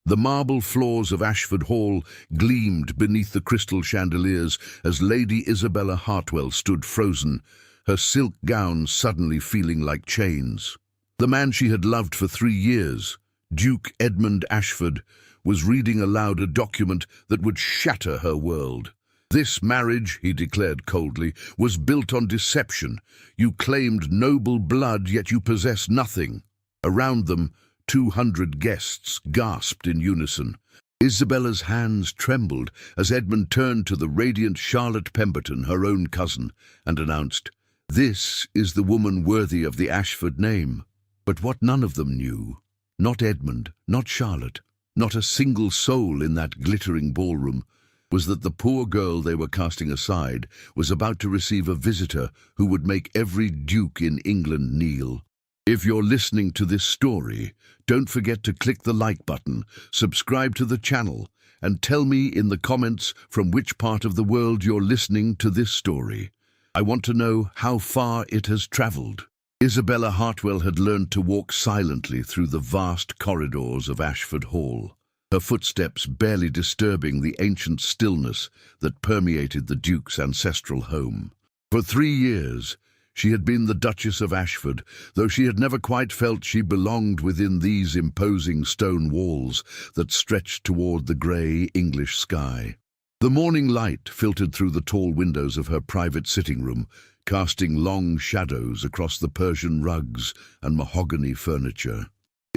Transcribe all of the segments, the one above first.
The marble floors of Ashford Hall gleamed beneath the crystal chandeliers as Lady Isabella Hartwell stood frozen, her silk gown suddenly feeling like chains. The man she had loved for 3 years, Duke Edmund Ashford, was reading aloud a document that would shatter her world. "This marriage," he declared coldly, "was built on deception. You claimed noble blood, yet you possess nothing." Around them, 200 guests gasped in unison. Isabella's hands trembled as Edmund turned to the radiant Charlotte Pemberton, her own cousin, and announced, "This is the woman worthy of the Ashford name." But what none of them knew, not Edmund, not Charlotte, not a single soul in that glittering ballroom, was that the poor girl they were casting aside was about to receive a visitor who would make every duke in England kneel. If you're listening to this story, don't forget to click the like button, subscribe to the channel, and tell me in the comments from which part of the world you're listening to this story. I want to know how far it has traveled. Isabella Hartwell had learned to walk silently through the vast corridors of Ashford Hall, her footsteps barely disturbing the ancient stillness that permeated the Duke's ancestral home. For 3 years, she had been the Duchess of Ashford, though she had never quite felt she belonged within these imposing stone walls that stretched toward the grey English sky. The morning light filtered through the tall windows of her private sitting room, casting long shadows across the Persian rugs and mahogany furniture.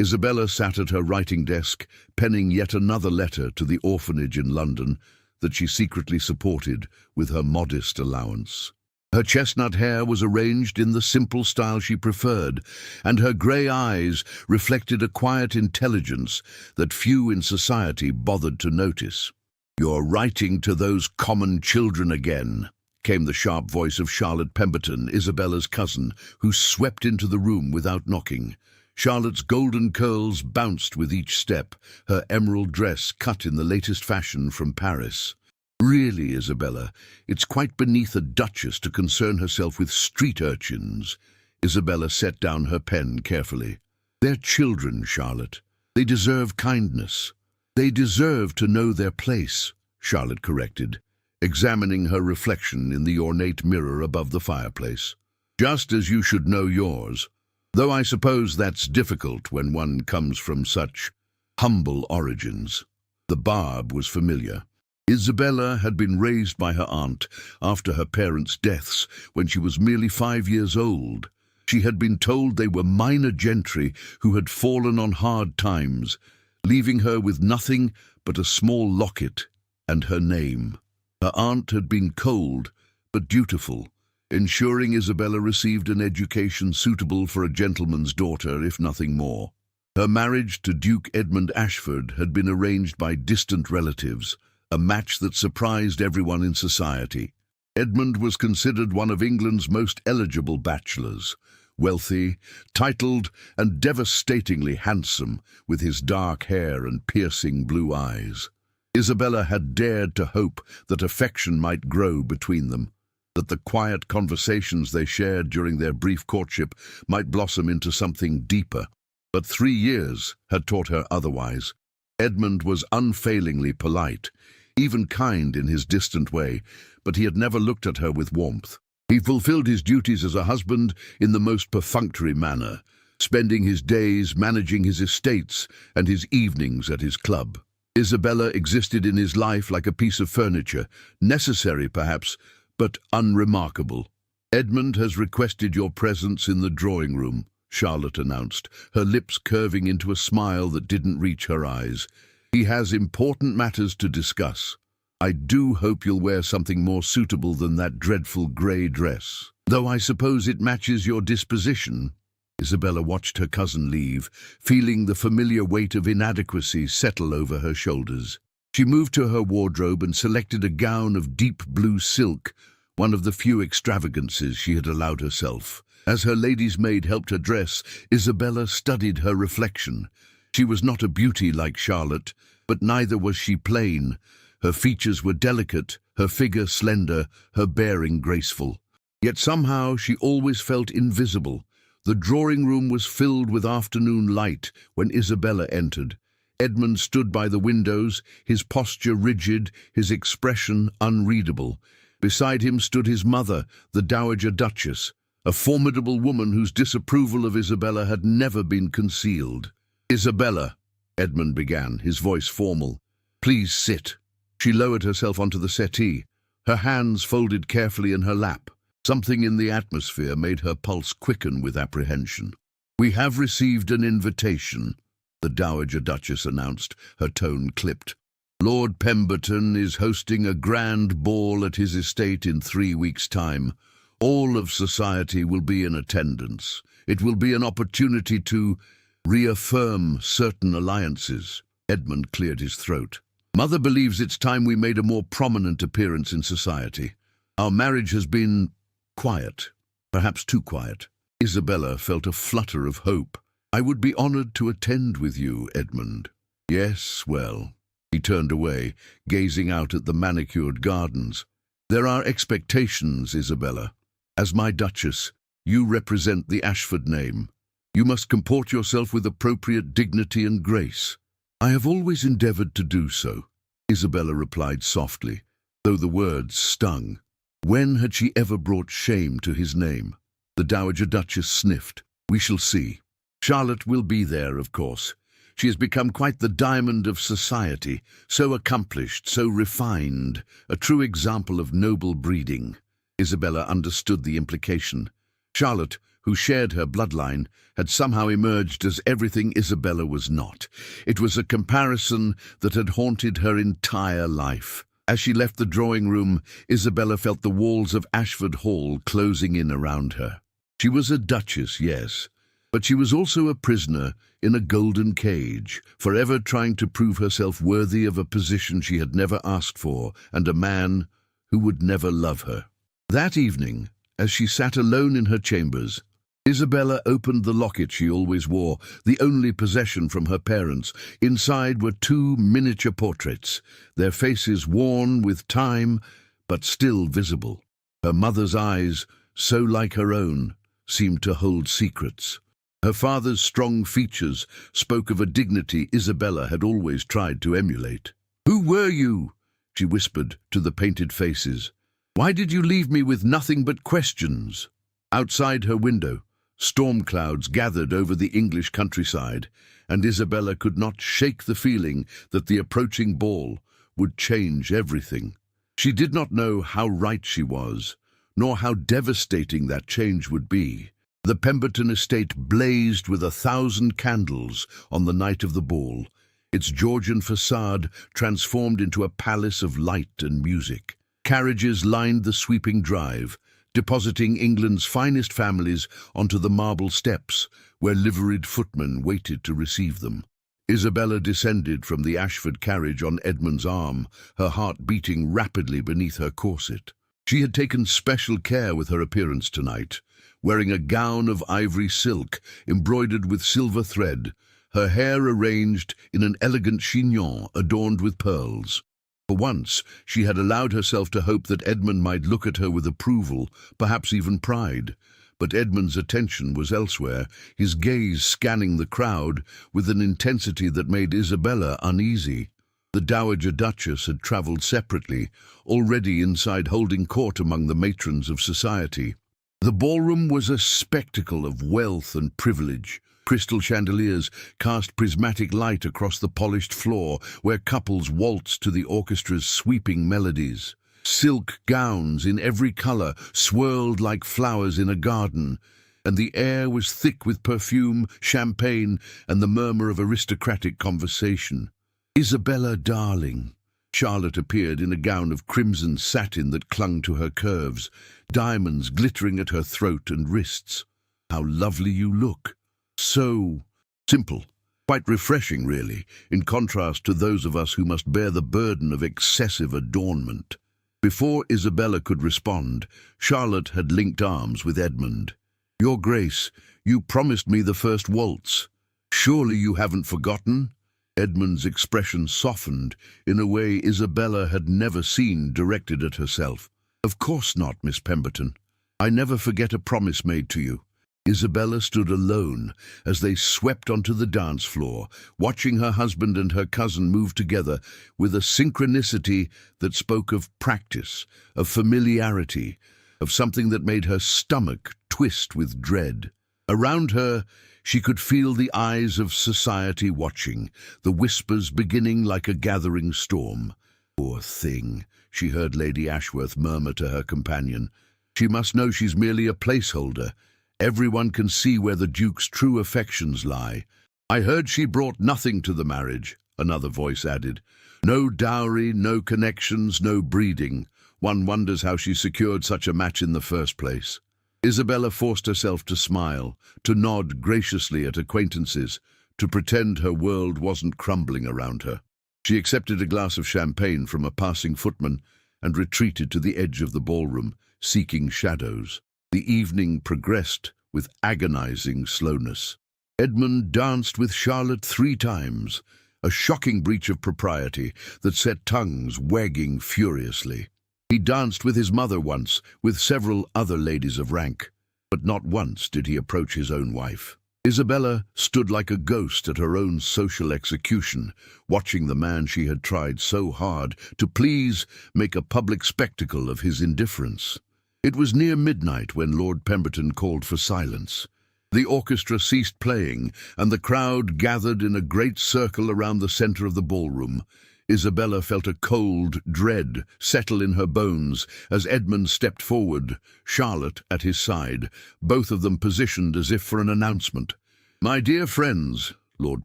Isabella sat at her writing desk, penning yet another letter to the orphanage in London that she secretly supported with her modest allowance. Her chestnut hair was arranged in the simple style she preferred, and her grey eyes reflected a quiet intelligence that few in society bothered to notice. "You're writing to those common children again," came the sharp voice of Charlotte Pemberton, Isabella's cousin, who swept into the room without knocking. Charlotte's golden curls bounced with each step, her emerald dress cut in the latest fashion from Paris. "Really, Isabella, it's quite beneath a duchess to concern herself with street urchins." Isabella set down her pen carefully. "They're children, Charlotte. They deserve kindness. They deserve to know their place," Charlotte corrected, examining her reflection in the ornate mirror above the fireplace. "Just as you should know yours, though I suppose that's difficult when one comes from such humble origins." The barb was familiar. Isabella had been raised by her aunt after her parents' deaths when she was merely 5 years old. She had been told they were minor gentry who had fallen on hard times, leaving her with nothing but a small locket and her name. Her aunt had been cold but dutiful, ensuring Isabella received an education suitable for a gentleman's daughter, if nothing more. Her marriage to Duke Edmund Ashford had been arranged by distant relatives, a match that surprised everyone in society. Edmund was considered one of England's most eligible bachelors, wealthy, titled, and devastatingly handsome, with his dark hair and piercing blue eyes. Isabella had dared to hope that affection might grow between them, that the quiet conversations they shared during their brief courtship might blossom into something deeper. But 3 years had taught her otherwise. Edmund was unfailingly polite, even kind in his distant way, but he had never looked at her with warmth. He fulfilled his duties as a husband in the most perfunctory manner, spending his days managing his estates and his evenings at his club. Isabella existed in his life like a piece of furniture, necessary perhaps, but unremarkable. "Edmund has requested your presence in the drawing room," Charlotte announced, her lips curving into a smile that didn't reach her eyes. "He has important matters to discuss. I do hope you'll wear something more suitable than that dreadful grey dress, though I suppose it matches your disposition." Isabella watched her cousin leave, feeling the familiar weight of inadequacy settle over her shoulders. She moved to her wardrobe and selected a gown of deep blue silk, one of the few extravagances she had allowed herself. As her lady's maid helped her dress, Isabella studied her reflection. She was not a beauty like Charlotte, but neither was she plain. Her features were delicate, her figure slender, her bearing graceful. Yet somehow she always felt invisible. The drawing room was filled with afternoon light when Isabella entered, Edmund stood by the windows, his posture rigid, his expression unreadable. Beside him stood his mother, the Dowager Duchess, a formidable woman whose disapproval of Isabella had never been concealed. "Isabella," Edmund began, his voice formal, "please sit." She lowered herself onto the settee, her hands folded carefully in her lap. Something in the atmosphere made her pulse quicken with apprehension. "We have received an invitation," the Dowager Duchess announced, her tone clipped. "Lord Pemberton is hosting a grand ball at his estate in 3 weeks' time. All of society will be in attendance. It will be an opportunity to reaffirm certain alliances." Edmund cleared his throat. "Mother believes it's time we made a more prominent appearance in society. Our marriage has been quiet, perhaps too quiet." Isabella felt a flutter of hope. "I would be honored to attend with you, Edmund." "Yes, well." He turned away, gazing out at the manicured gardens. "There are expectations, Isabella. As my Duchess, you represent the Ashford name. You must comport yourself with appropriate dignity and grace." "I have always endeavored to do so," Isabella replied softly, though the words stung. When had she ever brought shame to his name? The Dowager Duchess sniffed. "We shall see. Charlotte will be there, of course. She has become quite the diamond of society, so accomplished, so refined, a true example of noble breeding." Isabella understood the implication. Charlotte, who shared her bloodline, had somehow emerged as everything Isabella was not. It was a comparison that had haunted her entire life. As she left the drawing room, Isabella felt the walls of Ashford Hall closing in around her. She was a duchess, yes, but she was also a prisoner in a golden cage, forever trying to prove herself worthy of a position she had never asked for and a man who would never love her. That evening, as she sat alone in her chambers, Isabella opened the locket she always wore, the only possession from her parents. Inside were 2 miniature portraits, their faces worn with time, but still visible. Her mother's eyes, so like her own, seemed to hold secrets. Her father's strong features spoke of a dignity Isabella had always tried to emulate. "Who were you?" she whispered to the painted faces. "Why did you leave me with nothing but questions?" Outside her window, storm clouds gathered over the English countryside, and Isabella could not shake the feeling that the approaching ball would change everything. She did not know how right she was, nor how devastating that change would be. The Pemberton estate blazed with 1,000 candles on the night of the ball, its Georgian facade transformed into a palace of light and music. Carriages lined the sweeping drive, depositing England's finest families onto the marble steps, where liveried footmen waited to receive them. Isabella descended from the Ashford carriage on Edmund's arm, her heart beating rapidly beneath her corset. She had taken special care with her appearance tonight, wearing a gown of ivory silk embroidered with silver thread, her hair arranged in an elegant chignon adorned with pearls. For once, she had allowed herself to hope that Edmund might look at her with approval, perhaps even pride. But Edmund's attention was elsewhere, his gaze scanning the crowd with an intensity that made Isabella uneasy. The Dowager Duchess had travelled separately, already inside holding court among the matrons of society. The ballroom was a spectacle of wealth and privilege. Crystal chandeliers cast prismatic light across the polished floor, where couples waltzed to the orchestra's sweeping melodies. Silk gowns in every colour swirled like flowers in a garden, and the air was thick with perfume, champagne, and the murmur of aristocratic conversation. "Isabella, darling." Charlotte appeared in a gown of crimson satin that clung to her curves, diamonds glittering at her throat and wrists. "How lovely you look. So simple, quite refreshing, really, in contrast to those of us who must bear the burden of excessive adornment." Before Isabella could respond, Charlotte had linked arms with Edmund. "Your Grace, you promised me the first waltz. Surely you haven't forgotten?" Edmund's expression softened in a way Isabella had never seen directed at herself. "Of course not, Miss Pemberton. I never forget a promise made to you. Isabella stood alone as they swept onto the dance floor, watching her husband and her cousin move together with a synchronicity that spoke of practice, of familiarity, of something that made her stomach twist with dread. Around her, she could feel the eyes of society watching, the whispers beginning like a gathering storm. "Poor thing," she heard Lady Ashworth murmur to her companion. "She must know she's merely a placeholder. Everyone can see where the Duke's true affections lie." "I heard she brought nothing to the marriage," another voice added. "No dowry, no connections, no breeding. One wonders how she secured such a match in the first place." Isabella forced herself to smile, to nod graciously at acquaintances, to pretend her world wasn't crumbling around her. She accepted a glass of champagne from a passing footman and retreated to the edge of the ballroom, seeking shadows. The evening progressed with agonizing slowness. Edmund danced with Charlotte 3 times, a shocking breach of propriety that set tongues wagging furiously. He danced with his mother once, with several other ladies of rank, but not once did he approach his own wife. Isabella stood like a ghost at her own social execution, watching the man she had tried so hard to please make a public spectacle of his indifference. It was near midnight when Lord Pemberton called for silence. The orchestra ceased playing, and the crowd gathered in a great circle around the center of the ballroom. Isabella felt a cold dread settle in her bones as Edmund stepped forward, Charlotte at his side, both of them positioned as if for an announcement. "My dear friends," Lord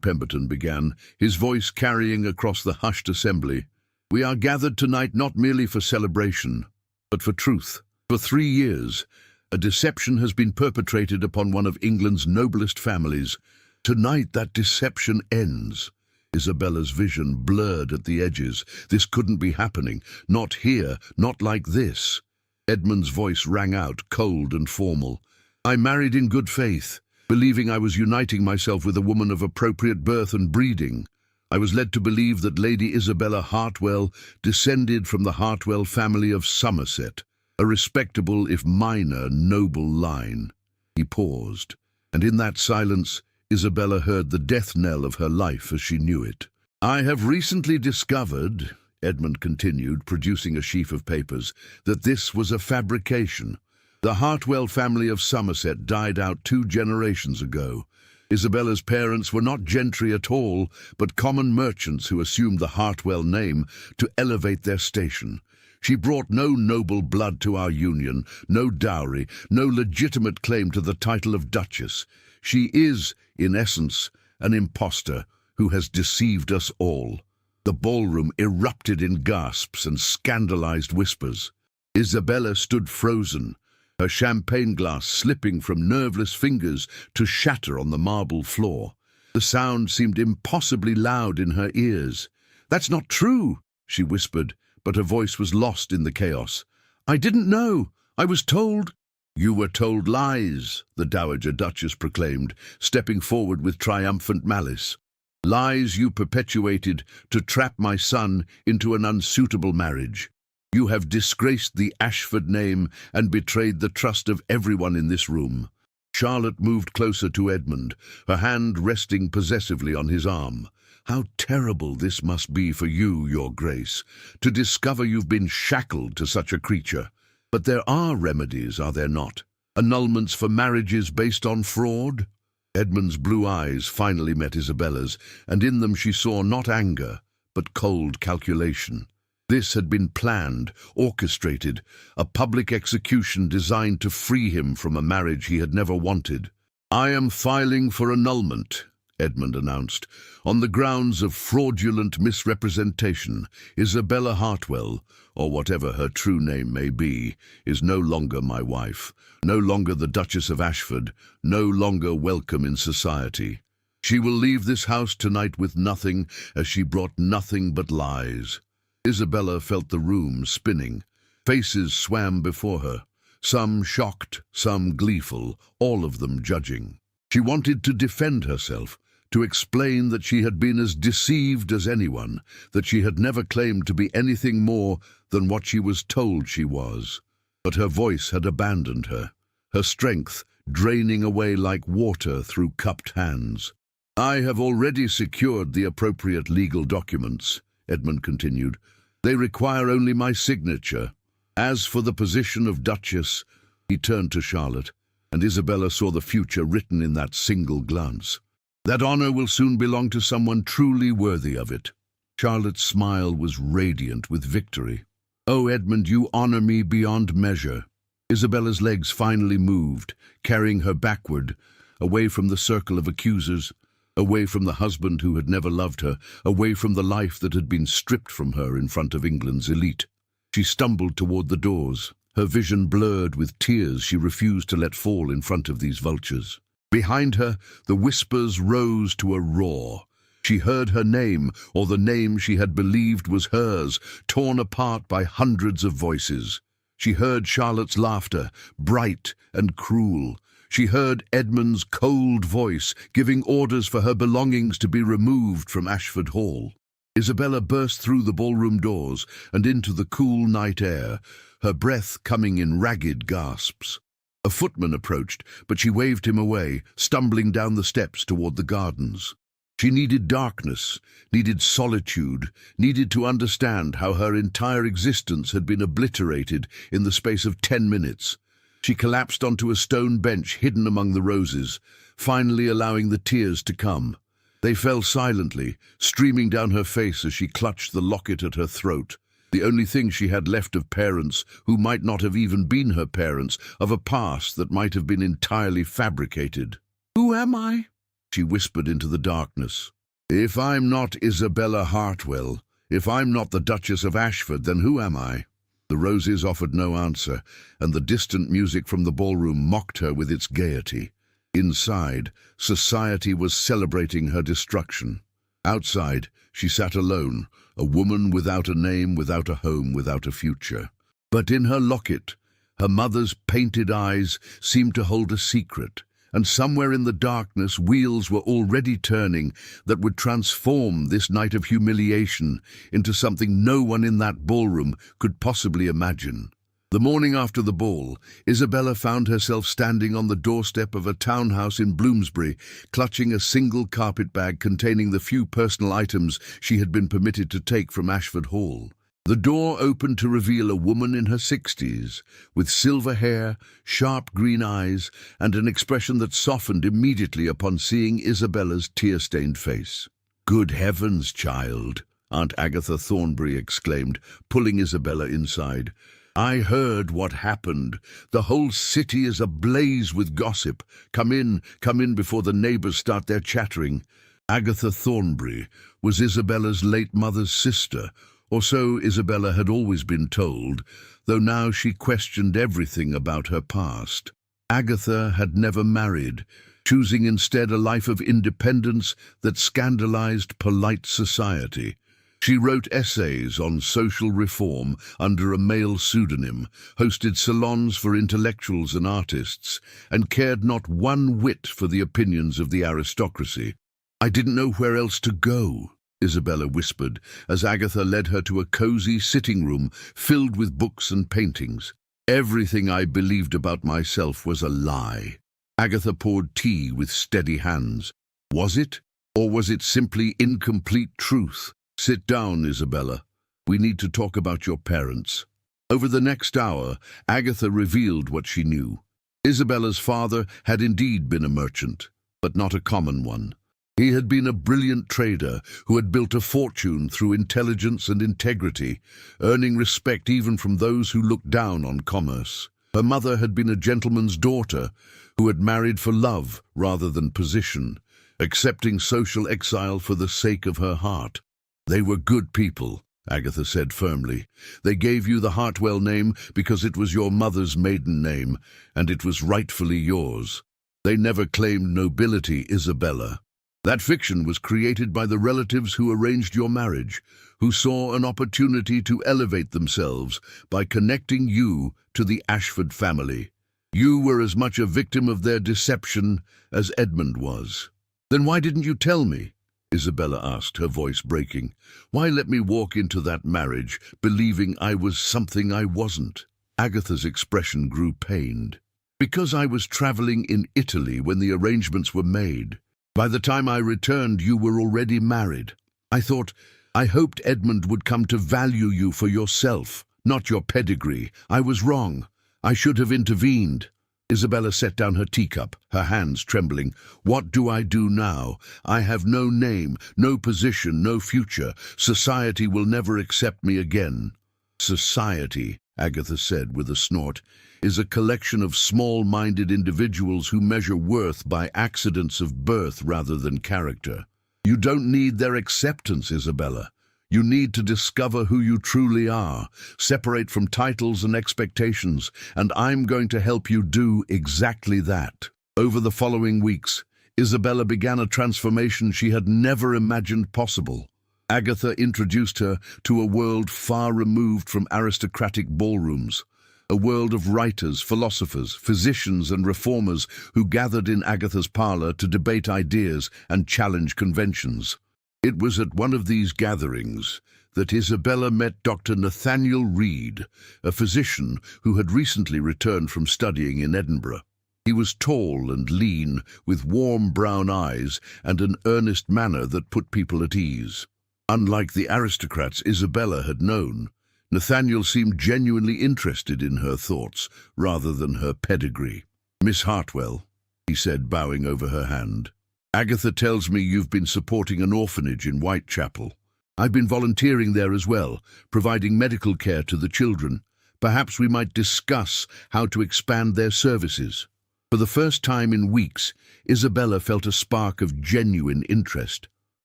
Pemberton began, his voice carrying across the hushed assembly, "we are gathered tonight not merely for celebration, but for truth. For 3 years, a deception has been perpetrated upon one of England's noblest families. Tonight that deception ends." Isabella's vision blurred at the edges. This couldn't be happening. Not here, not like this. Edmund's voice rang out, cold and formal. "I married in good faith, believing I was uniting myself with a woman of appropriate birth and breeding. I was led to believe that Lady Isabella Hartwell descended from the Hartwell family of Somerset, a respectable, if minor, noble line." He paused, and in that silence, Isabella heard the death knell of her life as she knew it. "I have recently discovered," Edmund continued, producing a sheaf of papers, "that this was a fabrication. The Hartwell family of Somerset died out 2 generations ago. Isabella's parents were not gentry at all, but common merchants who assumed the Hartwell name to elevate their station. She brought no noble blood to our union, no dowry, no legitimate claim to the title of Duchess. She is, in essence, an impostor who has deceived us all." The ballroom erupted in gasps and scandalized whispers. Isabella stood frozen, her champagne glass slipping from nerveless fingers to shatter on the marble floor. The sound seemed impossibly loud in her ears. "That's not true," she whispered, but her voice was lost in the chaos. "I didn't know. I was told—" "You were told lies," the Dowager Duchess proclaimed, stepping forward with triumphant malice. "Lies you perpetuated to trap my son into an unsuitable marriage. You have disgraced the Ashford name and betrayed the trust of everyone in this room." Charlotte moved closer to Edmund, her hand resting possessively on his arm. "How terrible this must be for you, Your Grace, to discover you've been shackled to such a creature. But there are remedies, are there not? Annulments for marriages based on fraud?" Edmund's blue eyes finally met Isabella's, and in them she saw not anger, but cold calculation. This had been planned, orchestrated, a public execution designed to free him from a marriage he had never wanted. "I am filing for annulment," Edmund announced, "on the grounds of fraudulent misrepresentation. Isabella Hartwell, or whatever her true name may be, is no longer my wife, no longer the Duchess of Ashford, no longer welcome in society. She will leave this house tonight with nothing, as she brought nothing but lies." Isabella felt the room spinning. Faces swam before her, some shocked, some gleeful, all of them judging. She wanted to defend herself, to explain that she had been as deceived as anyone, that she had never claimed to be anything more than what she was told she was. But her voice had abandoned her. Her strength, draining away like water through cupped hands. "I have already secured the appropriate legal documents," Edmund continued. "They require only my signature. As for the position of Duchess," he turned to Charlotte, and Isabella saw the future written in that single glance. "That honor will soon belong to someone truly worthy of it." Charlotte's smile was radiant with victory. "Oh, Edmund, you honor me beyond measure." Isabella's legs finally moved, carrying her backward, away from the circle of accusers, away from the husband who had never loved her, away from the life that had been stripped from her in front of England's elite. She stumbled toward the doors, her vision blurred with tears she refused to let fall in front of these vultures. Behind her, the whispers rose to a roar. She heard her name, or the name she had believed was hers, torn apart by hundreds of voices. She heard Charlotte's laughter, bright and cruel. She heard Edmund's cold voice, giving orders for her belongings to be removed from Ashford Hall. Isabella burst through the ballroom doors and into the cool night air, her breath coming in ragged gasps. A footman approached, but she waved him away, stumbling down the steps toward the gardens. She needed darkness, needed solitude, needed to understand how her entire existence had been obliterated in the space of 10 minutes. She collapsed onto a stone bench hidden among the roses, finally allowing the tears to come. They fell silently, streaming down her face as she clutched the locket at her throat, the only thing she had left of parents who might not have even been her parents, of a past that might have been entirely fabricated. "Who am I?" she whispered into the darkness. "If I'm not Isabella Hartwell, if I'm not the Duchess of Ashford, then who am I?" The roses offered no answer, and the distant music from the ballroom mocked her with its gaiety. Inside, society was celebrating her destruction. Outside, she sat alone, a woman without a name, without a home, without a future. But in her locket, her mother's painted eyes seemed to hold a secret, and somewhere in the darkness wheels were already turning that would transform this night of humiliation into something no one in that ballroom could possibly imagine. The morning after the ball, Isabella found herself standing on the doorstep of a townhouse in Bloomsbury, clutching a single carpet bag containing the few personal items she had been permitted to take from Ashford Hall. The door opened to reveal a woman in her 60s, with silver hair, sharp green eyes, and an expression that softened immediately upon seeing Isabella's tear-stained face. "Good heavens, child," Aunt Agatha Thornbury exclaimed, pulling Isabella inside. "I heard what happened. The whole city is ablaze with gossip. Come in before the neighbors start their chattering." Agatha Thornbury was Isabella's late mother's sister, or so Isabella had always been told, though now she questioned everything about her past. Agatha had never married, choosing instead a life of independence that scandalized polite society. She wrote essays on social reform under a male pseudonym, hosted salons for intellectuals and artists, and cared not one whit for the opinions of the aristocracy. "I didn't know where else to go," Isabella whispered, as Agatha led her to a cozy sitting room filled with books and paintings. "Everything I believed about myself was a lie." Agatha poured tea with steady hands. "Was it? Or was it simply incomplete truth? Sit down, Isabella. We need to talk about your parents." Over the next hour, Agatha revealed what she knew. Isabella's father had indeed been a merchant, but not a common one. He had been a brilliant trader who had built a fortune through intelligence and integrity, earning respect even from those who looked down on commerce. Her mother had been a gentleman's daughter who had married for love rather than position, accepting social exile for the sake of her heart. "They were good people," Agatha said firmly. "They gave you the Hartwell name because it was your mother's maiden name, and it was rightfully yours. They never claimed nobility, Isabella. That fiction was created by the relatives who arranged your marriage, who saw an opportunity to elevate themselves by connecting you to the Ashford family. You were as much a victim of their deception as Edmund was." "Then why didn't you tell me?" Isabella asked, her voice breaking. "Why let me walk into that marriage, believing I was something I wasn't?" Agatha's expression grew pained. Because I was traveling in Italy when the arrangements were made. By the time I returned, you were already married. I hoped Edmund would come to value you for yourself, not your pedigree. I was wrong. I should have intervened." Isabella set down her teacup, her hands trembling. "What do I do now? I have no name, no position, no future. Society will never accept me again." "Society," Agatha said with a snort, "is a collection of small-minded individuals who measure worth by accidents of birth rather than character. You don't need their acceptance, Isabella. You need to discover who you truly are, separate from titles and expectations, and I'm going to help you do exactly that." Over the following weeks, Isabella began a transformation she had never imagined possible. Agatha introduced her to a world far removed from aristocratic ballrooms, a world of writers, philosophers, physicians and reformers who gathered in Agatha's parlor to debate ideas and challenge conventions. It was at one of these gatherings that Isabella met Dr. Nathaniel Reed, a physician who had recently returned from studying in Edinburgh. He was tall and lean, with warm brown eyes and an earnest manner that put people at ease. Unlike the aristocrats Isabella had known, Nathaniel seemed genuinely interested in her thoughts rather than her pedigree. "Miss Hartwell," he said, bowing over her hand, "Agatha tells me you've been supporting an orphanage in Whitechapel. I've been volunteering there as well, providing medical care to the children. Perhaps we might discuss how to expand their services." For the first time in weeks, Isabella felt a spark of genuine interest.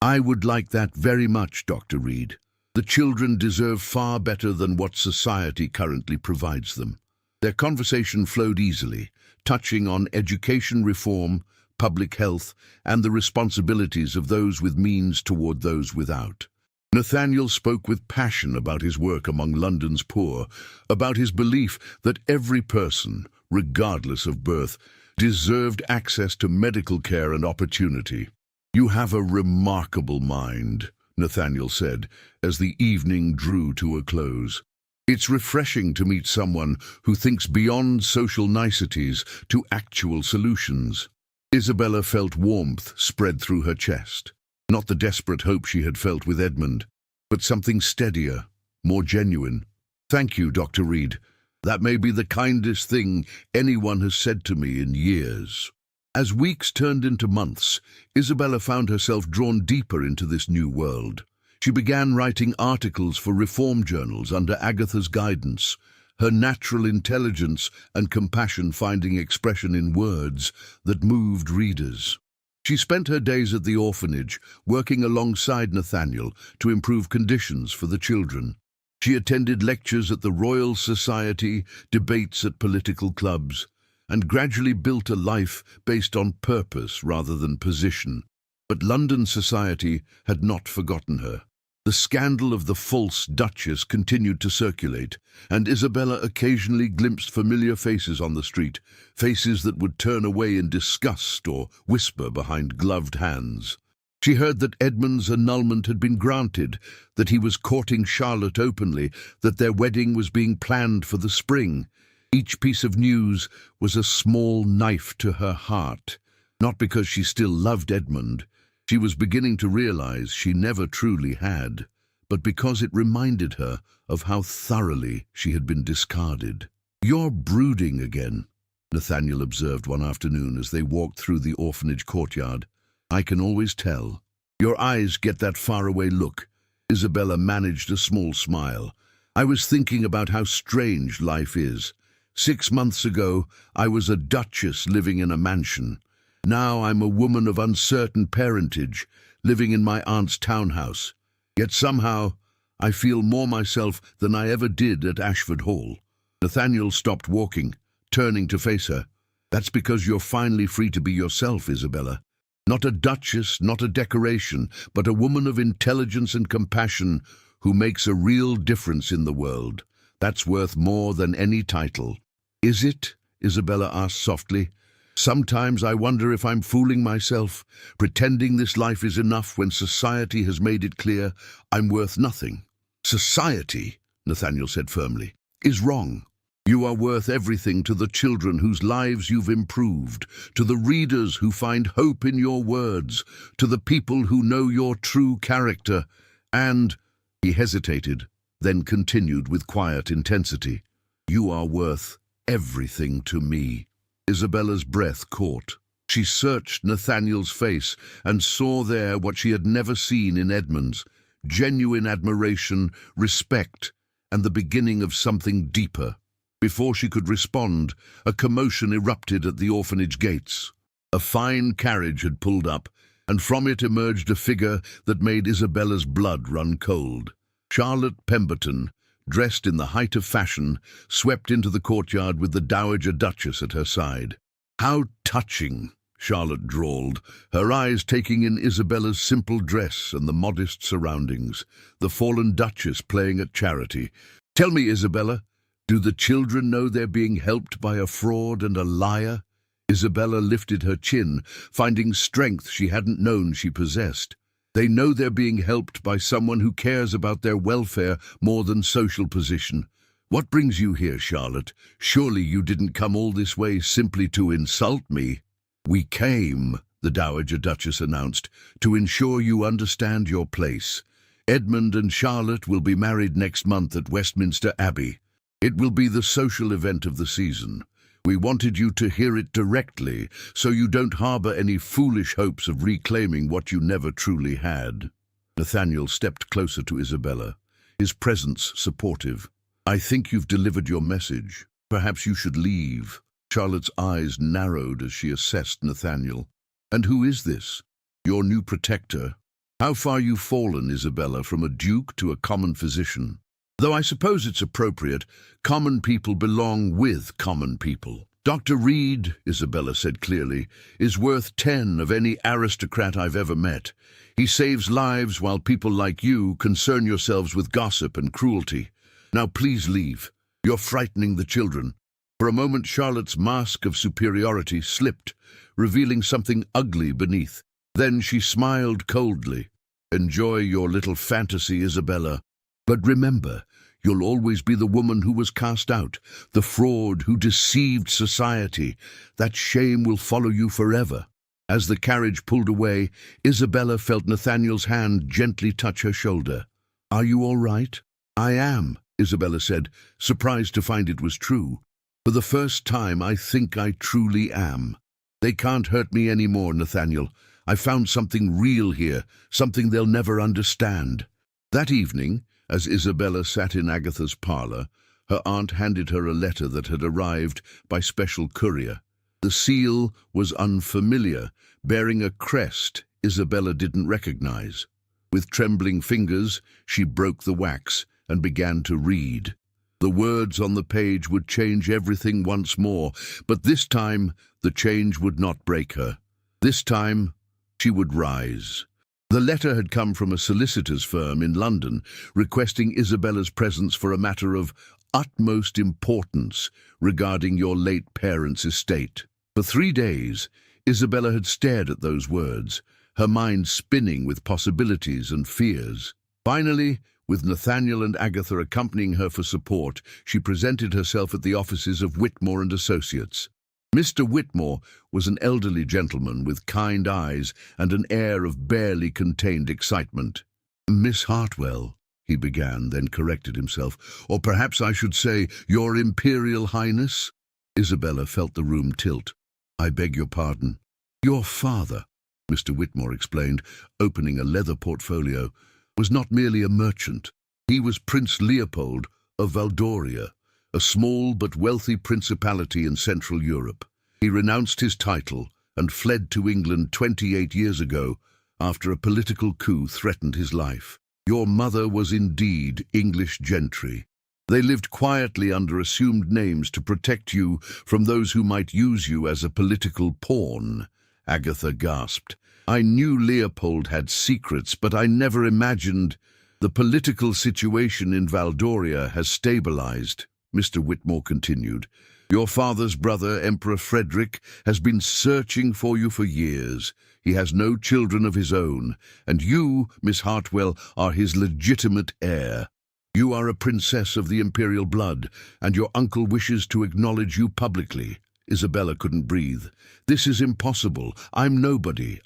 "I would like that very much, Dr. Reed. The children deserve far better than what society currently provides them." Their conversation flowed easily, touching on education reform, public health, and the responsibilities of those with means toward those without. Nathaniel spoke with passion about his work among London's poor, about his belief that every person, regardless of birth, deserved access to medical care and opportunity. "You have a remarkable mind," Nathaniel said, as the evening drew to a close. "It's refreshing to meet someone who thinks beyond social niceties to actual solutions." Isabella felt warmth spread through her chest. Not the desperate hope she had felt with Edmund, but something steadier, more genuine. "Thank you, Dr. Reed. That may be the kindest thing anyone has said to me in years." As weeks turned into months, Isabella found herself drawn deeper into this new world. She began writing articles for reform journals under Agatha's guidance, her natural intelligence and compassion finding expression in words that moved readers. She spent her days at the orphanage, working alongside Nathaniel to improve conditions for the children. She attended lectures at the Royal Society, debates at political clubs, and gradually built a life based on purpose rather than position. But London society had not forgotten her. The scandal of the false Duchess continued to circulate, and Isabella occasionally glimpsed familiar faces on the street, faces that would turn away in disgust or whisper behind gloved hands. She heard that Edmund's annulment had been granted, that he was courting Charlotte openly, that their wedding was being planned for the spring. Each piece of news was a small knife to her heart, not because she still loved Edmund. She was beginning to realize she never truly had, but because it reminded her of how thoroughly she had been discarded. "You're brooding again," Nathaniel observed one afternoon as they walked through the orphanage courtyard. "I can always tell. Your eyes get that faraway look." Isabella managed a small smile. "I was thinking about how strange life is. 6 months ago, I was a duchess living in a mansion. Now I'm a woman of uncertain parentage, living in my aunt's townhouse. Yet somehow, I feel more myself than I ever did at Ashford Hall." Nathaniel stopped walking, turning to face her. "That's because you're finally free to be yourself, Isabella. Not a duchess, not a decoration, but a woman of intelligence and compassion who makes a real difference in the world. That's worth more than any title." "Is it?" Isabella asked softly. "Sometimes I wonder if I'm fooling myself, pretending this life is enough when society has made it clear I'm worth nothing." "Society," Nathaniel said firmly, "is wrong. You are worth everything to the children whose lives you've improved, to the readers who find hope in your words, to the people who know your true character, and—" he hesitated, then continued with quiet intensity, "you are worth everything to me." Isabella's breath caught. She searched Nathaniel's face and saw there what she had never seen in Edmund's: genuine admiration, respect, and the beginning of something deeper. Before she could respond, a commotion erupted at the orphanage gates. A fine carriage had pulled up, and from it emerged a figure that made Isabella's blood run cold. Charlotte Pemberton, dressed in the height of fashion, swept into the courtyard with the Dowager Duchess at her side. "How touching," Charlotte drawled, her eyes taking in Isabella's simple dress and the modest surroundings, the fallen Duchess playing at charity. "Tell me, Isabella, do the children know they're being helped by a fraud and a liar?" Isabella lifted her chin, finding strength she hadn't known she possessed. "They know they're being helped by someone who cares about their welfare more than social position. What brings you here, Charlotte? Surely you didn't come all this way simply to insult me." "We came," the Dowager Duchess announced, "to ensure you understand your place. Edmund and Charlotte will be married next month at Westminster Abbey. It will be the social event of the season. We wanted you to hear it directly, so you don't harbor any foolish hopes of reclaiming what you never truly had." Nathaniel stepped closer to Isabella, his presence supportive. "I think you've delivered your message. Perhaps you should leave." Charlotte's eyes narrowed as she assessed Nathaniel. "And who is this? Your new protector? How far you've fallen, Isabella, from a duke to a common physician. Though I suppose it's appropriate, common people belong with common people. Dr. Reed," Isabella said clearly, "is worth 10 of any aristocrat I've ever met. He saves lives while people like you concern yourselves with gossip and cruelty. Now please leave. You're frightening the children." For a moment Charlotte's mask of superiority slipped, revealing something ugly beneath. Then she smiled coldly. "Enjoy your little fantasy, Isabella. But remember, you'll always be the woman who was cast out, the fraud who deceived society. That shame will follow you forever." As the carriage pulled away, Isabella felt Nathaniel's hand gently touch her shoulder. "Are you all right?" "I am," Isabella said, surprised to find it was true. "For the first time, I think I truly am. They can't hurt me anymore, Nathaniel. I found something real here, something they'll never understand." That evening, as Isabella sat in Agatha's parlour, her aunt handed her a letter that had arrived by special courier. The seal was unfamiliar, bearing a crest Isabella didn't recognize. With trembling fingers, she broke the wax and began to read. The words on the page would change everything once more, but this time the change would not break her. This time she would rise. The letter had come from a solicitor's firm in London, requesting Isabella's presence for a matter of utmost importance regarding your late parents' estate. For 3 days, Isabella had stared at those words, her mind spinning with possibilities and fears. Finally, with Nathaniel and Agatha accompanying her for support, she presented herself at the offices of Whitmore and Associates. Mr. Whitmore was an elderly gentleman with kind eyes and an air of barely contained excitement. "Miss Hartwell," he began, then corrected himself. "Or perhaps I should say, Your Imperial Highness?" Isabella felt the room tilt. "I beg your pardon." "Your father," Mr. Whitmore explained, opening a leather portfolio, "was not merely a merchant. He was Prince Leopold of Valdoria, a small but wealthy principality in Central Europe. He renounced his title and fled to England 28 years ago after a political coup threatened his life. Your mother was indeed English gentry. They lived quietly under assumed names to protect you from those who might use you as a political pawn." Agatha gasped. "I knew Leopold had secrets, but I never imagined—" "The political situation in Valdoria has stabilized," Mr. Whitmore continued. "Your father's brother, Emperor Frederick, has been searching for you for years. He has no children of his own, and you, Miss Hartwell, are his legitimate heir. You are a princess of the Imperial blood, and your uncle wishes to acknowledge you publicly. Isabella couldn't breathe. This is impossible. I'm nobody.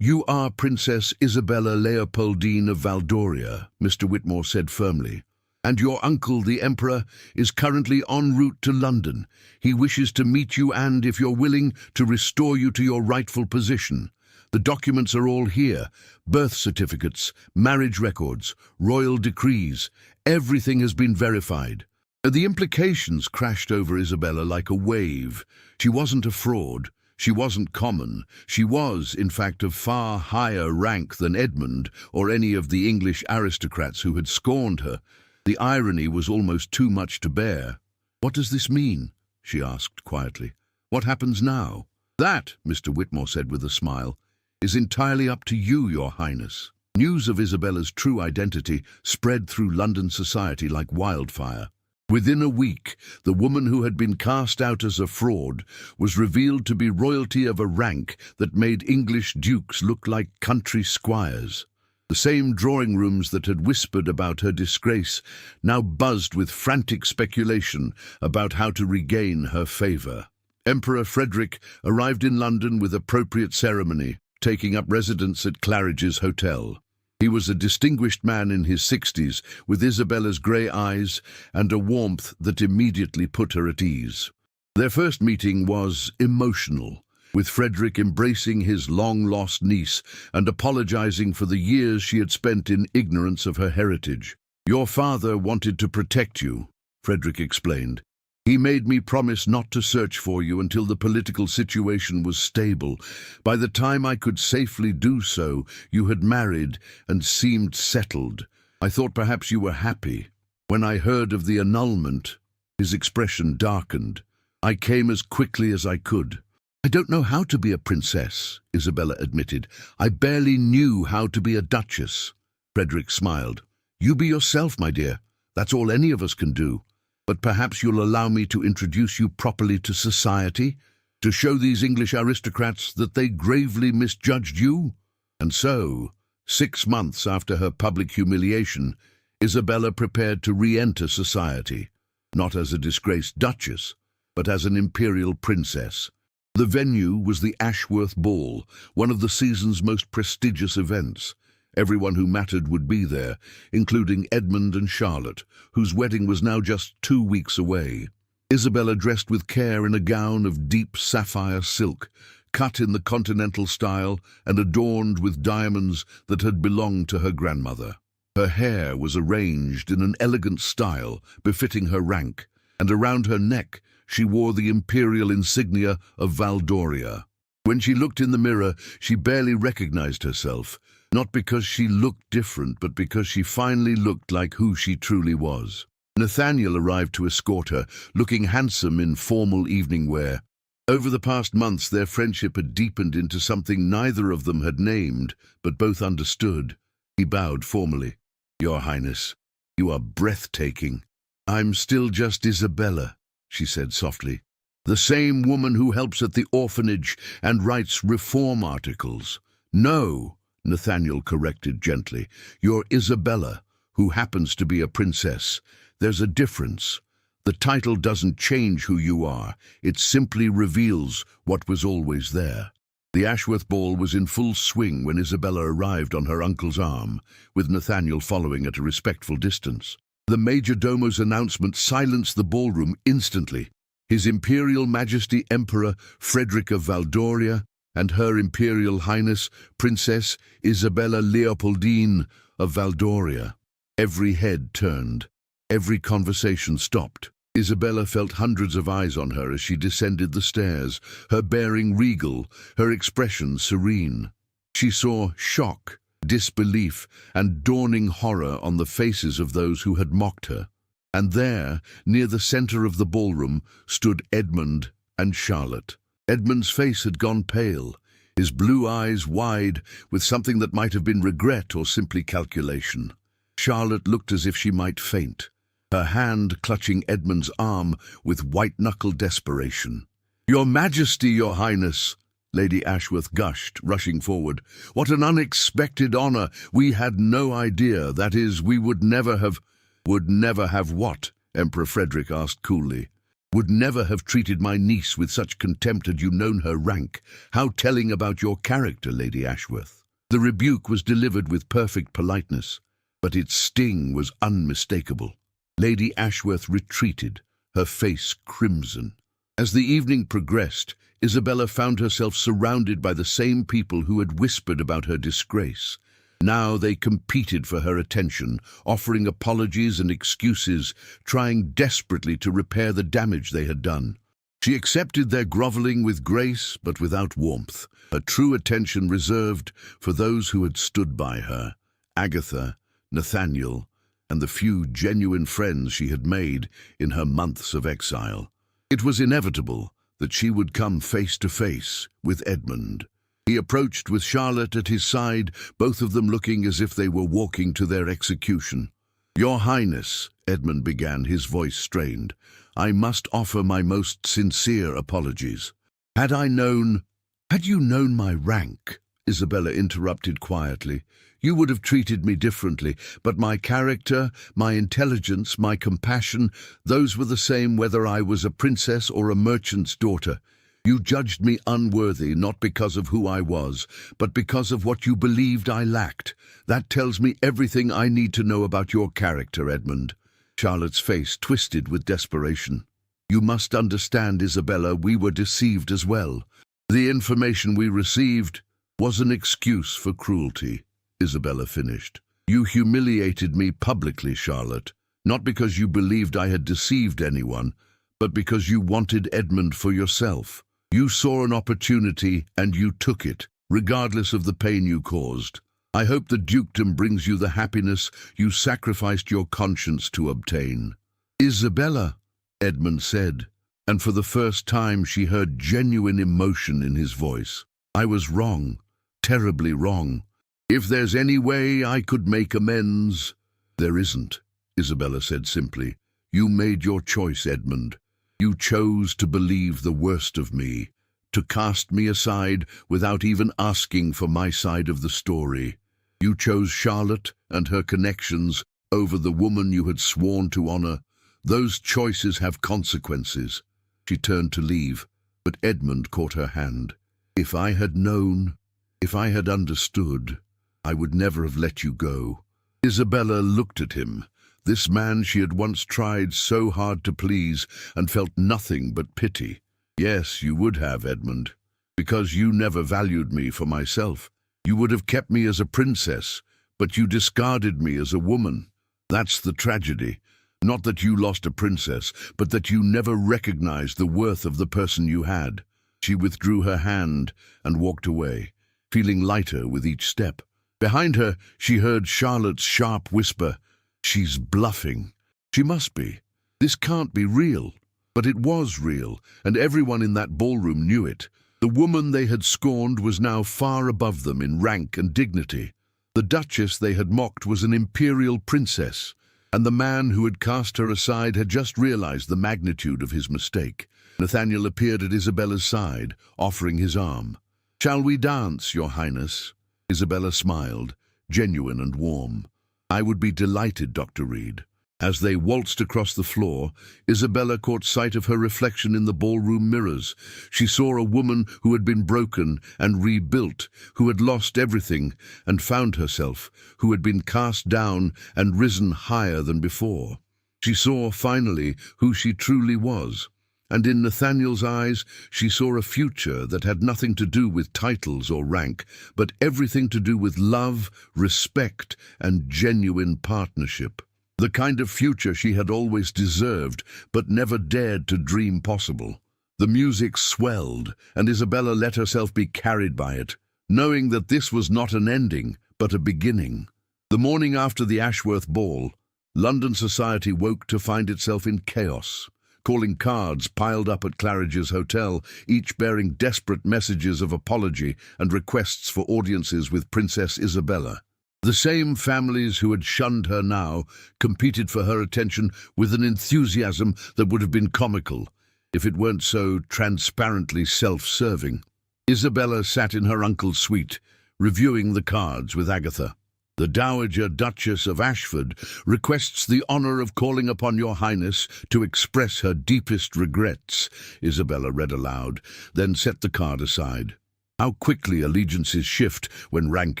You are Princess Isabella Leopoldine of Valdoria, Mr. Whitmore said firmly. And your uncle, the Emperor, is currently en route to London. He wishes to meet you and, if you're willing, to restore you to your rightful position. The documents are all here. Birth certificates, marriage records, royal decrees. Everything has been verified. The implications crashed over Isabella like a wave. She wasn't a fraud. She wasn't common. She was, in fact, of far higher rank than Edmund or any of the English aristocrats who had scorned her. The irony was almost too much to bear. "What does this mean?" she asked quietly. "What happens now?" "That," Mr. Whitmore said with a smile, "is entirely up to you, Your Highness." News of Isabella's true identity spread through London society like wildfire. Within a week, the woman who had been cast out as a fraud was revealed to be royalty of a rank that made English dukes look like country squires. The same drawing rooms that had whispered about her disgrace now buzzed with frantic speculation about how to regain her favour. Emperor Frederick arrived in London with appropriate ceremony, taking up residence at Claridge's Hotel. He was a distinguished man in his 60s, with Isabella's grey eyes and a warmth that immediately put her at ease. Their first meeting was emotional, with Frederick embracing his long-lost niece and apologizing for the years she had spent in ignorance of her heritage. "Your father wanted to protect you," Frederick explained. "He made me promise not to search for you until the political situation was stable. By the time I could safely do so, you had married and seemed settled. I thought perhaps you were happy. When I heard of the annulment," his expression darkened, "I came as quickly as I could." "I don't know how to be a princess," Isabella admitted. "I barely knew how to be a duchess." Frederick smiled. "You be yourself, my dear. That's all any of us can do. But perhaps you'll allow me to introduce you properly to society, to show these English aristocrats that they gravely misjudged you." And so, 6 months after her public humiliation, Isabella prepared to re-enter society, not as a disgraced duchess, but as an imperial princess. The venue was the Ashworth Ball, one of the season's most prestigious events. Everyone who mattered would be there, including Edmund and Charlotte, whose wedding was now just 2 weeks away. Isabella dressed with care in a gown of deep sapphire silk, cut in the continental style and adorned with diamonds that had belonged to her grandmother. Her hair was arranged in an elegant style befitting her rank, and around her neck she wore the imperial insignia of Valdoria. When she looked in the mirror, she barely recognized herself, not because she looked different, but because she finally looked like who she truly was. Nathaniel arrived to escort her, looking handsome in formal evening wear. Over the past months, their friendship had deepened into something neither of them had named, but both understood. He bowed formally. "Your Highness, you are breathtaking." "I'm still just Isabella," she said softly. "The same woman who helps at the orphanage and writes reform articles." "No," Nathaniel corrected gently. "You're Isabella, who happens to be a princess. There's a difference. The title doesn't change who you are. It simply reveals what was always there." The Ashworth Ball was in full swing when Isabella arrived on her uncle's arm, with Nathaniel following at a respectful distance. The Major Domo's announcement silenced the ballroom instantly. His Imperial Majesty Emperor Frederick of Valdoria and Her Imperial Highness Princess Isabella Leopoldine of Valdoria. Every head turned. Every conversation stopped. Isabella felt hundreds of eyes on her as she descended the stairs, her bearing regal, her expression serene. She saw shock, disbelief, and dawning horror on the faces of those who had mocked her. And there, near the center of the ballroom, stood Edmund and Charlotte. Edmund's face had gone pale, his blue eyes wide with something that might have been regret or simply calculation. Charlotte looked as if she might faint, her hand clutching Edmund's arm with white-knuckled desperation. "Your Majesty, Your Highness!" Lady Ashworth gushed, rushing forward. "What an unexpected honor! We had no idea, that is, we would never have—" Would never have what? Emperor Frederick asked coolly. Would never have treated my niece with such contempt had you known her rank. How telling about your character, Lady Ashworth. The rebuke was delivered with perfect politeness, but its sting was unmistakable. Lady Ashworth retreated, her face crimson. As the evening progressed, Isabella found herself surrounded by the same people who had whispered about her disgrace. Now they competed for her attention, offering apologies and excuses, trying desperately to repair the damage they had done. She accepted their groveling with grace, but without warmth, her true attention reserved for those who had stood by her, Agatha, Nathaniel, and the few genuine friends she had made in her months of exile. It was inevitable that she would come face to face with Edmund. He approached with Charlotte at his side, both of them looking as if they were walking to their execution. "Your Highness," Edmund began, his voice strained, "I must offer my most sincere apologies. Had you known my rank," Isabella interrupted quietly, "you would have treated me differently, but my character, my intelligence, my compassion, those were the same whether I was a princess or a merchant's daughter. You judged me unworthy, not because of who I was, but because of what you believed I lacked. That tells me everything I need to know about your character, Edmund." Charlotte's face twisted with desperation. "You must understand, Isabella, we were deceived as well. The information we received was an excuse for cruelty," Isabella finished. "You humiliated me publicly, Charlotte, not because you believed I had deceived anyone, but because you wanted Edmund for yourself. You saw an opportunity and you took it, regardless of the pain you caused. I hope the dukedom brings you the happiness you sacrificed your conscience to obtain." "Isabella," Edmund said, and for the first time she heard genuine emotion in his voice. "I was wrong, terribly wrong. If there's any way I could make amends—" "There isn't," Isabella said simply. "You made your choice, Edmund. You chose to believe the worst of me, to cast me aside without even asking for my side of the story. You chose Charlotte and her connections over the woman you had sworn to honor. Those choices have consequences." She turned to leave, but Edmund caught her hand. "If I had known, if I had understood, I would never have let you go." Isabella looked at him. This man she had once tried so hard to please and felt nothing but pity. "Yes, you would have, Edmund, because you never valued me for myself. You would have kept me as a princess, but you discarded me as a woman. That's the tragedy. Not that you lost a princess, but that you never recognized the worth of the person you had." She withdrew her hand and walked away, feeling lighter with each step. Behind her, she heard Charlotte's sharp whisper, "She's bluffing. She must be. This can't be real." But it was real, and everyone in that ballroom knew it. The woman they had scorned was now far above them in rank and dignity. The Duchess they had mocked was an imperial princess, and the man who had cast her aside had just realized the magnitude of his mistake. Nathaniel appeared at Isabella's side, offering his arm. "Shall we dance, Your Highness?" Isabella smiled, genuine and warm. "I would be delighted, Dr. Reed." As they waltzed across the floor, Isabella caught sight of her reflection in the ballroom mirrors. She saw a woman who had been broken and rebuilt, who had lost everything and found herself, who had been cast down and risen higher than before. She saw, finally, who she truly was. And in Nathaniel's eyes, she saw a future that had nothing to do with titles or rank, but everything to do with love, respect, and genuine partnership. The kind of future she had always deserved, but never dared to dream possible. The music swelled, and Isabella let herself be carried by it, knowing that this was not an ending, but a beginning. The morning after the Ashworth ball, London society woke to find itself in chaos. Calling cards piled up at Claridge's hotel, each bearing desperate messages of apology and requests for audiences with Princess Isabella. The same families who had shunned her now competed for her attention with an enthusiasm that would have been comical, if it weren't so transparently self-serving. Isabella sat in her uncle's suite, reviewing the cards with Agatha. The Dowager Duchess of Ashford requests the honor of calling upon your highness to express her deepest regrets, Isabella read aloud, then set the card aside. How quickly allegiances shift when rank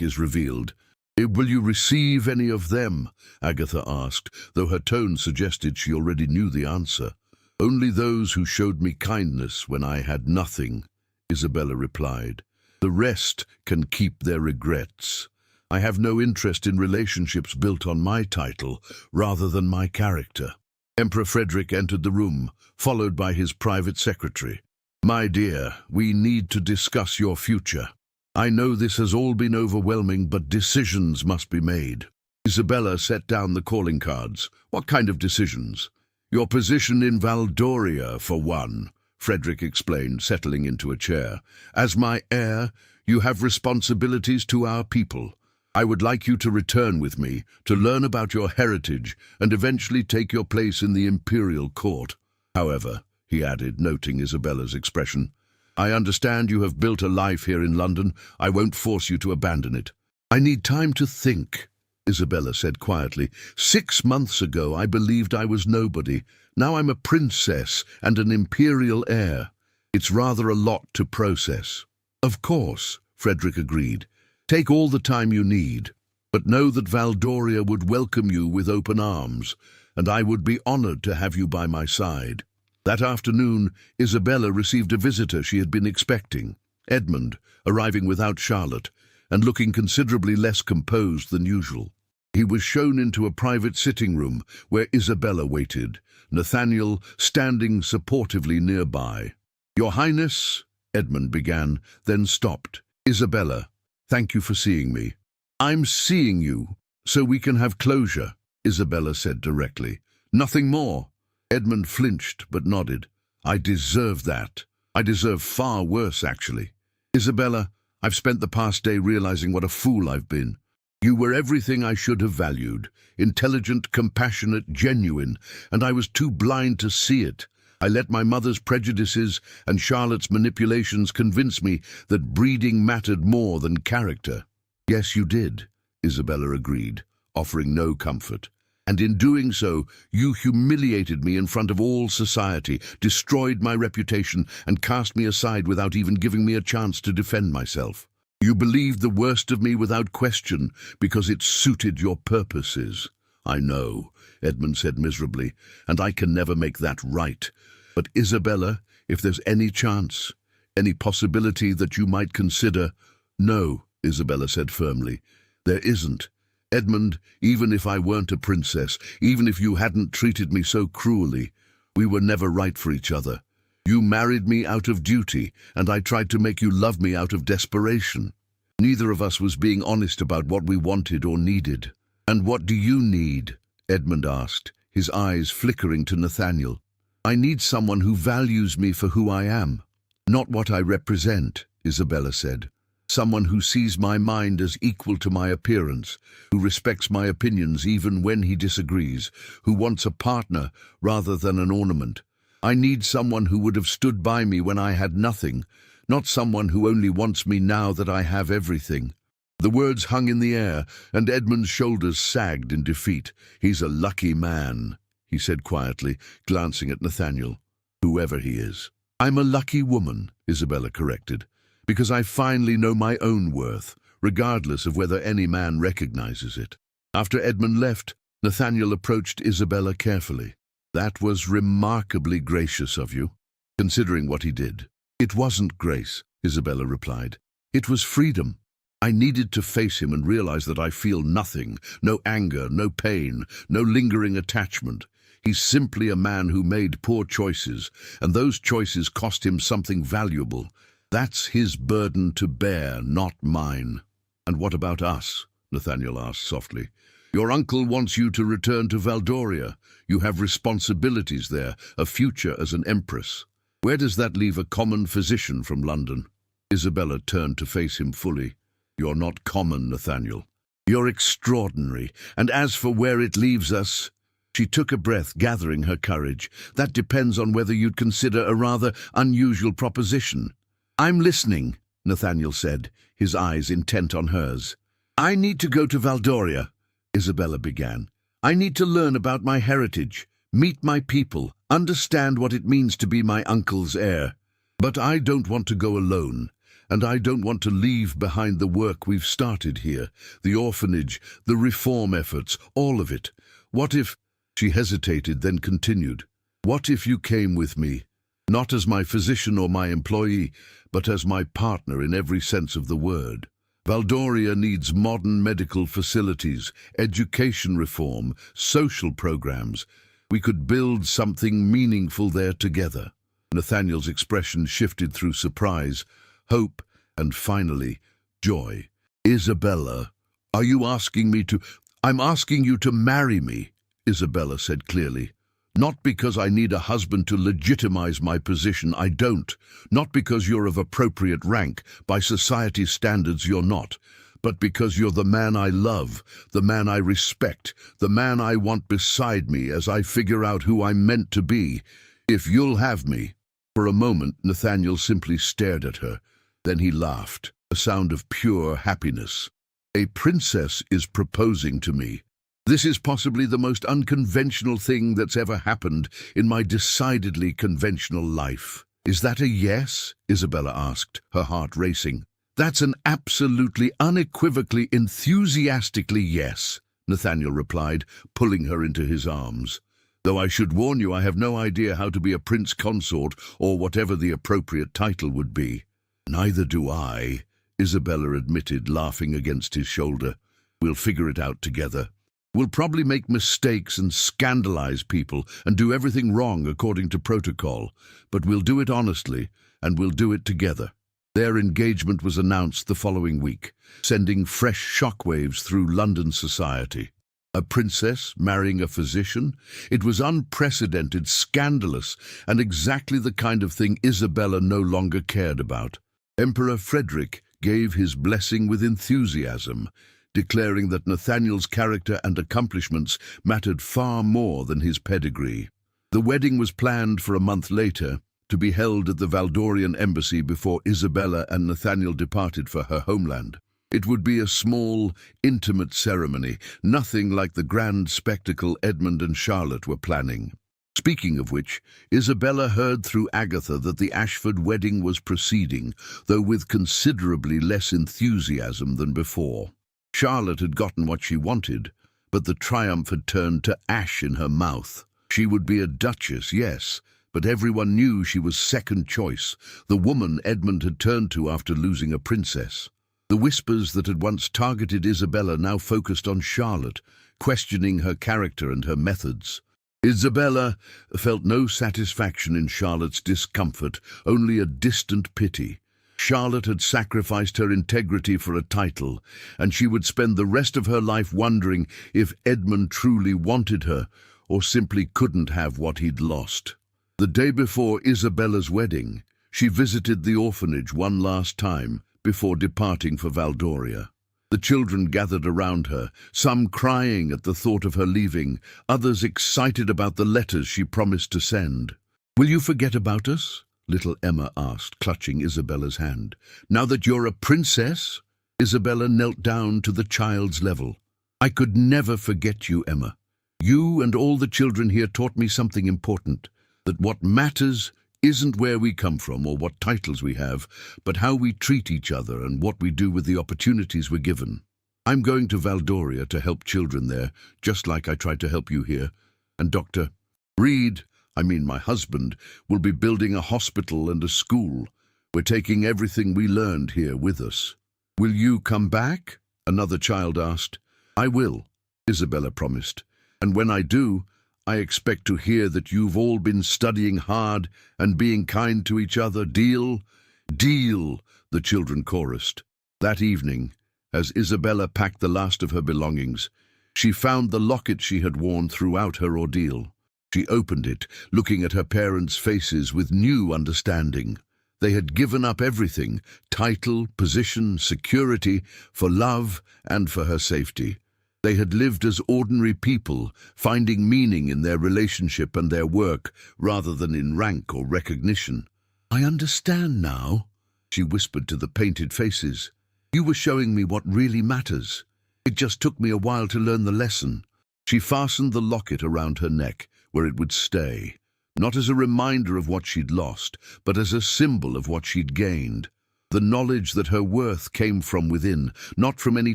is revealed. Will you receive any of them? Agatha asked, though her tone suggested she already knew the answer. Only those who showed me kindness when I had nothing, Isabella replied. The rest can keep their regrets. I have no interest in relationships built on my title, rather than my character. Emperor Frederick entered the room, followed by his private secretary. My dear, we need to discuss your future. I know this has all been overwhelming, but decisions must be made. Isabella set down the calling cards. What kind of decisions? Your position in Valdoria, for one, Frederick explained, settling into a chair. As my heir, you have responsibilities to our people. I would like you to return with me, to learn about your heritage, and eventually take your place in the Imperial court. However, he added, noting Isabella's expression, I understand you have built a life here in London. I won't force you to abandon it. I need time to think, Isabella said quietly. 6 months ago I believed I was nobody. Now I'm a princess and an imperial heir. It's rather a lot to process. Of course, Frederick agreed. Take all the time you need, but know that Valdoria would welcome you with open arms, and I would be honored to have you by my side. That afternoon, Isabella received a visitor she had been expecting, Edmund, arriving without Charlotte, and looking considerably less composed than usual. He was shown into a private sitting room where Isabella waited, Nathaniel standing supportively nearby. Your Highness, Edmund began, then stopped. Isabella, thank you for seeing me. I'm seeing you, so we can have closure, Isabella said directly. Nothing more. Edmund flinched but nodded. I deserve that. I deserve far worse, actually. Isabella, I've spent the past day realizing what a fool I've been. You were everything I should have valued. Intelligent, compassionate, genuine, and I was too blind to see it. I let my mother's prejudices and Charlotte's manipulations convince me that breeding mattered more than character. Yes, you did, Isabella agreed, offering no comfort. And in doing so, you humiliated me in front of all society, destroyed my reputation, and cast me aside without even giving me a chance to defend myself. You believed the worst of me without question because it suited your purposes. I know, Edmund said miserably, and I can never make that right. But Isabella, if there's any chance, any possibility that you might consider— No, Isabella said firmly, there isn't. Edmund, even if I weren't a princess, even if you hadn't treated me so cruelly, we were never right for each other. You married me out of duty, and I tried to make you love me out of desperation. Neither of us was being honest about what we wanted or needed. And what do you need? Edmund asked, his eyes flickering to Nathaniel. I need someone who values me for who I am, not what I represent, Isabella said. Someone who sees my mind as equal to my appearance, who respects my opinions even when he disagrees, who wants a partner rather than an ornament. I need someone who would have stood by me when I had nothing, not someone who only wants me now that I have everything. The words hung in the air, and Edmund's shoulders sagged in defeat. He's a lucky man, he said quietly, glancing at Nathaniel. Whoever he is. I'm a lucky woman, Isabella corrected, because I finally know my own worth, regardless of whether any man recognizes it. After Edmund left, Nathaniel approached Isabella carefully. That was remarkably gracious of you, considering what he did. It wasn't grace, Isabella replied. It was freedom. I needed to face him and realize that I feel nothing, no anger, no pain, no lingering attachment. He's simply a man who made poor choices, and those choices cost him something valuable. That's his burden to bear, not mine. And what about us? Nathaniel asked softly. Your uncle wants you to return to Valdoria. You have responsibilities there, a future as an empress. Where does that leave a common physician from London? Isabella turned to face him fully. You're not common, Nathaniel. You're extraordinary, and as for where it leaves us— She took a breath, gathering her courage. That depends on whether you'd consider a rather unusual proposition. I'm listening, Nathaniel said, his eyes intent on hers. I need to go to Valdoria, Isabella began. I need to learn about my heritage, meet my people, understand what it means to be my uncle's heir. But I don't want to go alone, and I don't want to leave behind the work we've started here, the orphanage, the reform efforts, all of it. What if— She hesitated, then continued. What if you came with me? Not as my physician or my employee, but as my partner in every sense of the word. Valdoria needs modern medical facilities, education reform, social programs. We could build something meaningful there together. Nathaniel's expression shifted through surprise, hope, and finally, joy. Isabella, are you asking me to— I'm asking you to marry me, Isabella said clearly. Not because I need a husband to legitimize my position, I don't. Not because you're of appropriate rank, by society's standards you're not. But because you're the man I love, the man I respect, the man I want beside me as I figure out who I'm meant to be. If you'll have me. For a moment, Nathaniel simply stared at her. Then he laughed, a sound of pure happiness. A princess is proposing to me. This is possibly the most unconventional thing that's ever happened in my decidedly conventional life. Is that a yes? Isabella asked, her heart racing. That's an absolutely, unequivocally, enthusiastically yes, Nathaniel replied, pulling her into his arms. Though I should warn you, I have no idea how to be a prince consort or whatever the appropriate title would be. Neither do I, Isabella admitted, laughing against his shoulder. We'll figure it out together. We'll probably make mistakes and scandalize people and do everything wrong according to protocol, but we'll do it honestly, and we'll do it together. Their engagement was announced the following week, sending fresh shockwaves through London society. A princess marrying a physician? It was unprecedented, scandalous, and exactly the kind of thing Isabella no longer cared about. Emperor Frederick gave his blessing with enthusiasm, declaring that Nathaniel's character and accomplishments mattered far more than his pedigree. The wedding was planned for a month later, to be held at the Valdorian embassy before Isabella and Nathaniel departed for her homeland. It would be a small, intimate ceremony, nothing like the grand spectacle Edmund and Charlotte were planning. Speaking of which, Isabella heard through Agatha that the Ashford wedding was proceeding, though with considerably less enthusiasm than before. Charlotte had gotten what she wanted, but the triumph had turned to ash in her mouth. She would be a duchess, yes, but everyone knew she was second choice, the woman Edmund had turned to after losing a princess. The whispers that had once targeted Isabella now focused on Charlotte, questioning her character and her methods. Isabella felt no satisfaction in Charlotte's discomfort, only a distant pity. Charlotte had sacrificed her integrity for a title, and she would spend the rest of her life wondering if Edmund truly wanted her or simply couldn't have what he'd lost. The day before Isabella's wedding, she visited the orphanage one last time before departing for Valdoria. The children gathered around her, some crying at the thought of her leaving, others excited about the letters she promised to send. "Will you forget about us?" little Emma asked, clutching Isabella's hand. "Now that you're a princess?" Isabella knelt down to the child's level. "I could never forget you, Emma. You and all the children here taught me something important, that what matters isn't where we come from or what titles we have, but how we treat each other and what we do with the opportunities we're given. I'm going to Valdoria to help children there, just like I tried to help you here. And Dr. Reed, my husband, will be building a hospital and a school. We're taking everything we learned here with us." "Will you come back?" another child asked. "I will," Isabella promised. "And when I do, I expect to hear that you've all been studying hard and being kind to each other. Deal?" "Deal," the children chorused. That evening, as Isabella packed the last of her belongings, she found the locket she had worn throughout her ordeal. She opened it, looking at her parents' faces with new understanding. They had given up everything, title, position, security, for love and for her safety. They had lived as ordinary people, finding meaning in their relationship and their work, rather than in rank or recognition. "I understand now," she whispered to the painted faces. You were showing me what really matters. It just took me a while to learn the lesson." She fastened the locket around her neck, where it would stay, not as a reminder of what she'd lost, but as a symbol of what she'd gained. The knowledge that her worth came from within, not from any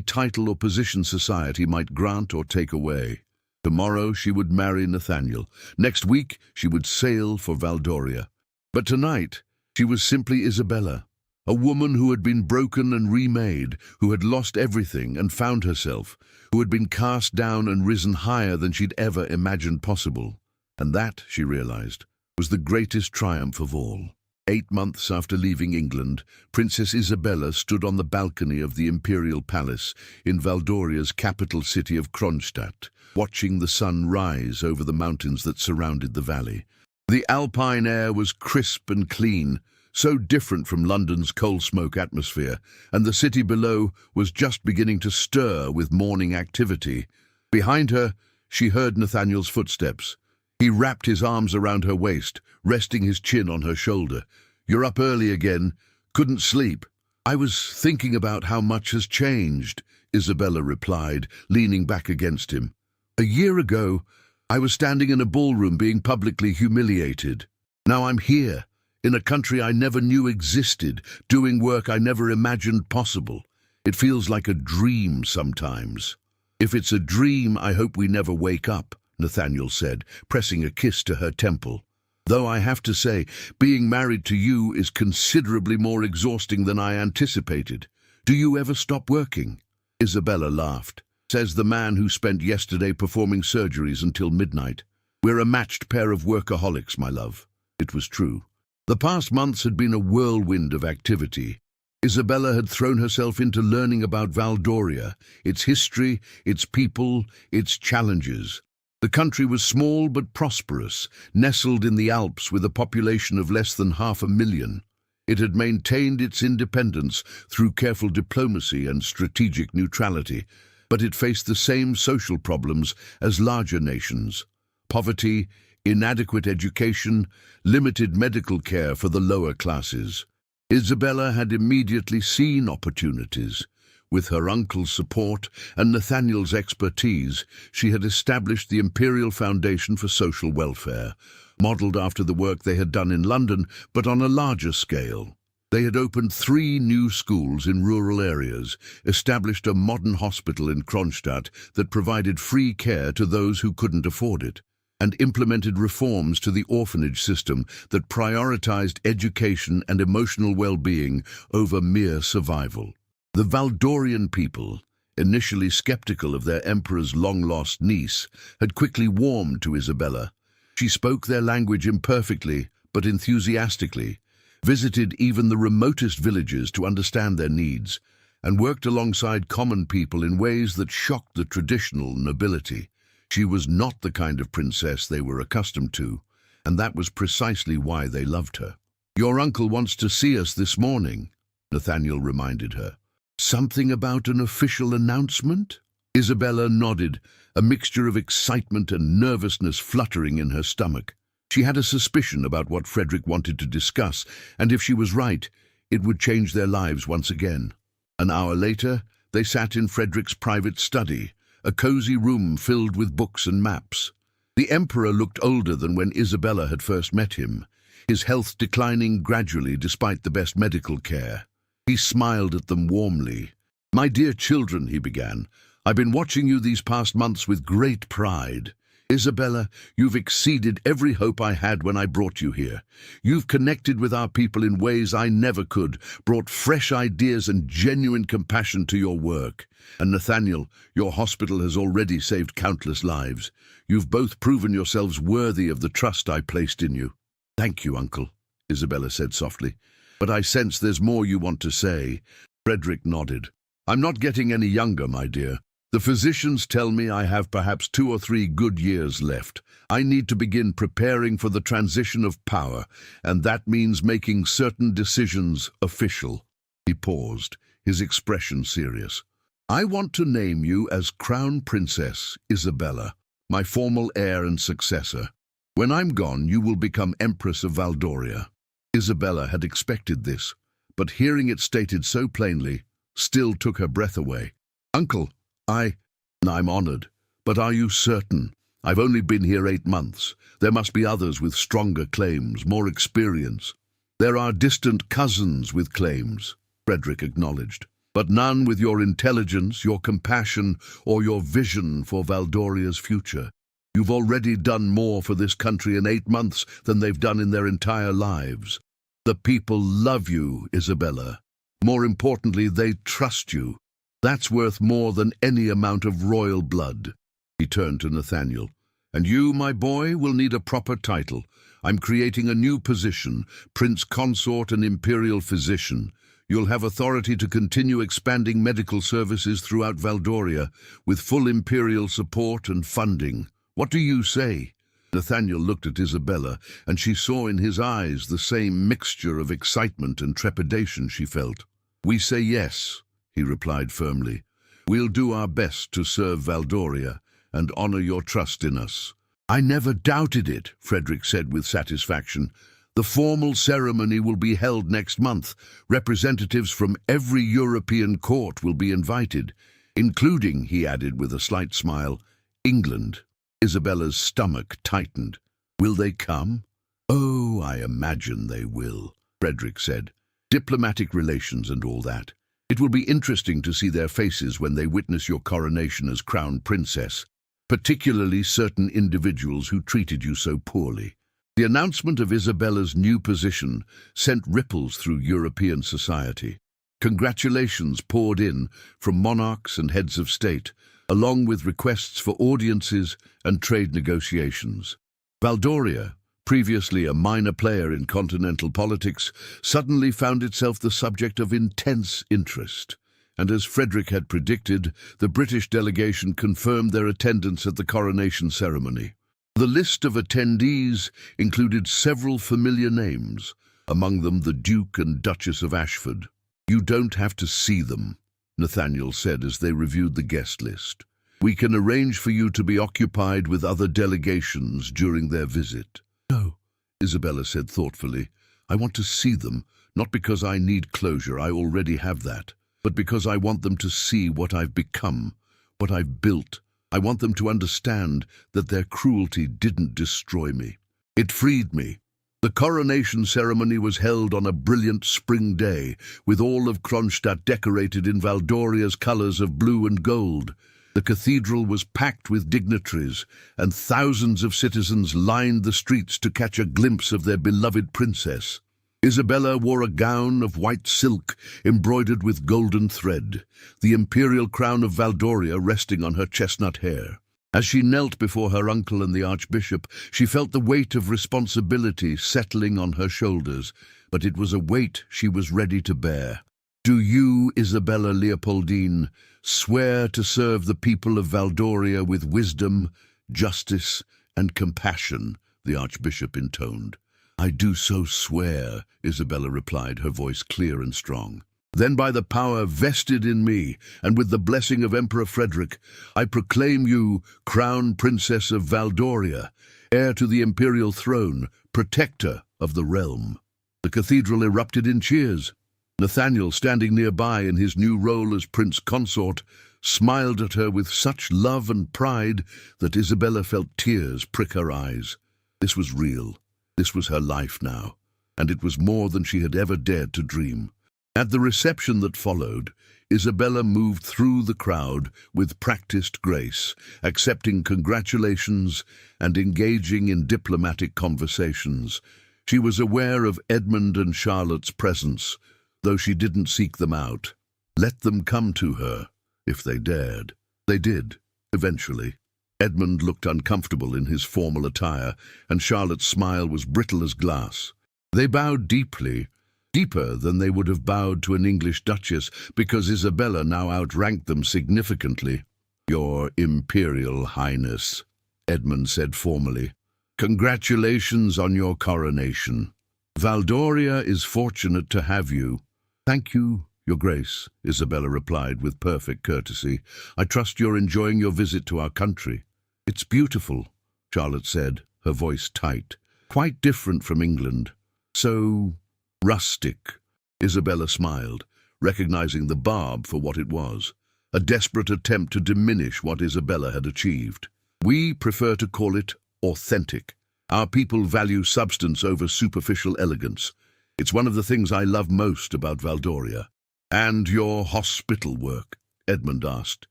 title or position society might grant or take away. Tomorrow she would marry Nathaniel. Next week she would sail for Valdoria. But tonight she was simply Isabella, a woman who had been broken and remade, who had lost everything and found herself, who had been cast down and risen higher than she'd ever imagined possible. And that, she realized, was the greatest triumph of all. 8 months after leaving England, Princess Isabella stood on the balcony of the Imperial Palace in Valdoria's capital city of Kronstadt, watching the sun rise over the mountains that surrounded the valley. The alpine air was crisp and clean, so different from London's coal smoke atmosphere, and the city below was just beginning to stir with morning activity. Behind her, she heard Nathaniel's footsteps. He wrapped his arms around her waist, resting his chin on her shoulder. "You're up early again. Couldn't sleep." "I was thinking about how much has changed," Isabella replied, leaning back against him. "A year ago, I was standing in a ballroom being publicly humiliated. Now I'm here, in a country I never knew existed, doing work I never imagined possible. It feels like a dream sometimes." "If it's a dream, I hope we never wake up," Nathaniel said, pressing a kiss to her temple. "Though I have to say, being married to you is considerably more exhausting than I anticipated. Do you ever stop working?" Isabella laughed. "Says the man who spent yesterday performing surgeries until midnight. We're a matched pair of workaholics, my love." It was true. The past months had been a whirlwind of activity. Isabella had thrown herself into learning about Valdoria, its history, its people, its challenges. The country was small but prosperous, nestled in the Alps with a population of less than 500,000. It had maintained its independence through careful diplomacy and strategic neutrality, but it faced the same social problems as larger nations: poverty, inadequate education, limited medical care for the lower classes. Isabella had immediately seen opportunities. With her uncle's support and Nathaniel's expertise, she had established the Imperial Foundation for Social Welfare, modelled after the work they had done in London, but on a larger scale. They had opened 3 new schools in rural areas, established a modern hospital in Kronstadt that provided free care to those who couldn't afford it, and implemented reforms to the orphanage system that prioritized education and emotional well-being over mere survival. The Valdorian people, initially skeptical of their emperor's long-lost niece, had quickly warmed to Isabella. She spoke their language imperfectly, but enthusiastically, visited even the remotest villages to understand their needs, and worked alongside common people in ways that shocked the traditional nobility. She was not the kind of princess they were accustomed to, and that was precisely why they loved her. "Your uncle wants to see us this morning," Nathaniel reminded her. "Something about an official announcement?" Isabella nodded, a mixture of excitement and nervousness fluttering in her stomach. She had a suspicion about what Frederick wanted to discuss, and if she was right, it would change their lives once again. An hour later, they sat in Frederick's private study, a cozy room filled with books and maps. The emperor looked older than when Isabella had first met him, his health declining gradually despite the best medical care. He smiled at them warmly. "My dear children," he began, "I've been watching you these past months with great pride. Isabella, you've exceeded every hope I had when I brought you here. You've connected with our people in ways I never could, brought fresh ideas and genuine compassion to your work. And Nathaniel, your hospital has already saved countless lives. You've both proven yourselves worthy of the trust I placed in you." "Thank you, Uncle," Isabella said softly. "But I sense there's more you want to say." Frederick nodded. "I'm not getting any younger, my dear. The physicians tell me I have perhaps 2 or 3 good years left. I need to begin preparing for the transition of power, and that means making certain decisions official." He paused, his expression serious. "I want to name you as Crown Princess Isabella, my formal heir and successor. When I'm gone, you will become Empress of Valdoria." Isabella had expected this, but hearing it stated so plainly still took her breath away. "Uncle, I'm honored. But are you certain? I've only been here 8 months. There must be others with stronger claims, more experience." "There are distant cousins with claims," Frederick acknowledged, "but none with your intelligence, your compassion, or your vision for Valdoria's future. You've already done more for this country in 8 months than they've done in their entire lives. The people love you, Isabella. More importantly, they trust you. That's worth more than any amount of royal blood." He turned to Nathaniel. "And you, my boy, will need a proper title. I'm creating a new position, Prince Consort and Imperial Physician. You'll have authority to continue expanding medical services throughout Valdoria, with full Imperial support and funding. What do you say?" Nathaniel looked at Isabella, and she saw in his eyes the same mixture of excitement and trepidation she felt. "We say yes," he replied firmly. "We'll do our best to serve Valdoria and honor your trust in us." "I never doubted it," Frederick said with satisfaction. "The formal ceremony will be held next month. Representatives from every European court will be invited, including," he added with a slight smile, "England." Isabella's stomach tightened. "Will they come?" "Oh, I imagine they will," Frederick said. "Diplomatic relations and all that. It will be interesting to see their faces when they witness your coronation as crown princess, particularly certain individuals who treated you so poorly." The announcement of Isabella's new position sent ripples through European society. Congratulations poured in from monarchs and heads of state, along with requests for audiences and trade negotiations. Valdoria, previously a minor player in continental politics, suddenly found itself the subject of intense interest. And as Frederick had predicted, the British delegation confirmed their attendance at the coronation ceremony. The list of attendees included several familiar names, among them the Duke and Duchess of Ashford. "You don't have to see them," Nathaniel said as they reviewed the guest list. "We can arrange for you to be occupied with other delegations during their visit." "No," Isabella said thoughtfully. "I want to see them, not because I need closure, I already have that, but because I want them to see what I've become, what I've built. I want them to understand that their cruelty didn't destroy me. It freed me." The coronation ceremony was held on a brilliant spring day, with all of Kronstadt decorated in Valdoria's colors of blue and gold. The cathedral was packed with dignitaries, and thousands of citizens lined the streets to catch a glimpse of their beloved princess. Isabella wore a gown of white silk embroidered with golden thread, the imperial crown of Valdoria resting on her chestnut hair. As she knelt before her uncle and the archbishop, she felt the weight of responsibility settling on her shoulders, but it was a weight she was ready to bear. "Do you, Isabella Leopoldine, swear to serve the people of Valdoria with wisdom, justice, and compassion?" the archbishop intoned. "I do so swear," Isabella replied, her voice clear and strong. "Then by the power vested in me, and with the blessing of Emperor Frederick, I proclaim you Crown Princess of Valdoria, heir to the imperial throne, protector of the realm." The cathedral erupted in cheers. Nathaniel, standing nearby in his new role as Prince Consort, smiled at her with such love and pride that Isabella felt tears prick her eyes. This was real. This was her life now, and it was more than she had ever dared to dream. At the reception that followed, Isabella moved through the crowd with practiced grace, accepting congratulations and engaging in diplomatic conversations. She was aware of Edmund and Charlotte's presence, though she didn't seek them out. Let them come to her, if they dared. They did, eventually. Edmund looked uncomfortable in his formal attire, and Charlotte's smile was brittle as glass. They bowed deeply, deeper than they would have bowed to an English duchess, because Isabella now outranked them significantly. "Your Imperial Highness," Edmund said formally, "congratulations on your coronation. Valdoria is fortunate to have you." "Thank you, Your Grace," Isabella replied with perfect courtesy. "I trust you're enjoying your visit to our country." "It's beautiful," Charlotte said, her voice tight. "Quite different from England. So rustic." Isabella smiled. recognizing the barb for what it was, a desperate attempt to diminish what Isabella had achieved. We prefer to call it authentic. Our people value substance over superficial elegance. It's one of the things I love most about Valdoria. And your hospital work? Edmund asked,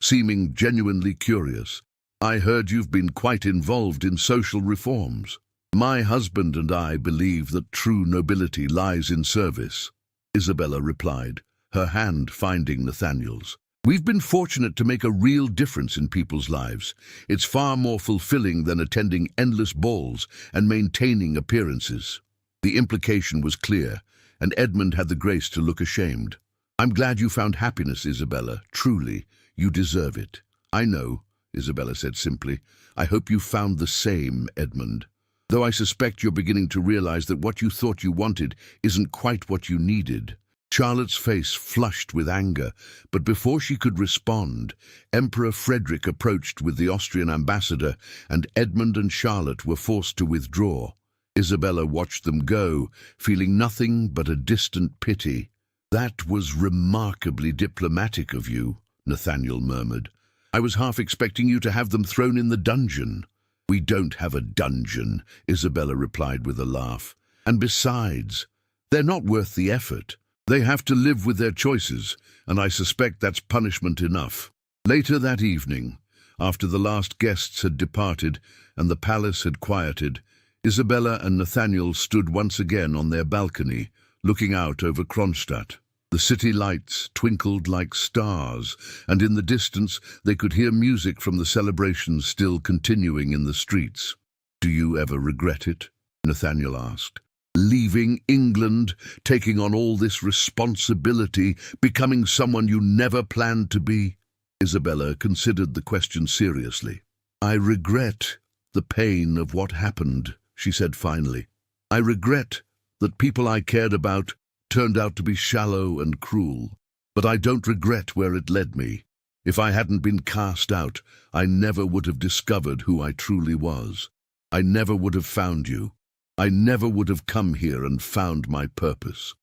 seeming genuinely curious. I heard you've been quite involved in social reforms. My husband and I believe that true nobility lies in service, Isabella replied, her hand finding Nathaniel's. We've been fortunate to make a real difference in people's lives. It's far more fulfilling than attending endless balls and maintaining appearances. The implication was clear, and Edmund had the grace to look ashamed. I'm glad you found happiness, Isabella. Truly, you deserve it. I know, Isabella said simply. I hope you found the same, Edmund. Though I suspect you're beginning to realize that what you thought you wanted isn't quite what you needed. Charlotte's face flushed with anger, but before she could respond, Emperor Frederick approached with the Austrian ambassador, and Edmund and Charlotte were forced to withdraw. Isabella watched them go, feeling nothing but a distant pity. That was remarkably diplomatic of you, Nathaniel murmured. I was half expecting you to have them thrown in the dungeon. We don't have a dungeon, Isabella replied with a laugh. And besides, they're not worth the effort. They have to live with their choices, and I suspect that's punishment enough. Later that evening, after the last guests had departed and the palace had quieted, Isabella and Nathaniel stood once again on their balcony, looking out over Kronstadt. The city lights twinkled like stars, and in the distance they could hear music from the celebrations still continuing in the streets. Do you ever regret it? Nathaniel asked. Leaving England, taking on all this responsibility, becoming someone you never planned to be? Isabella considered the question seriously. I regret the pain of what happened, she said finally. I regret that people I cared about turned out to be shallow and cruel, but I don't regret where it led me. If I hadn't been cast out, I never would have discovered who I truly was. I never would have found you. I never would have come here and found my purpose.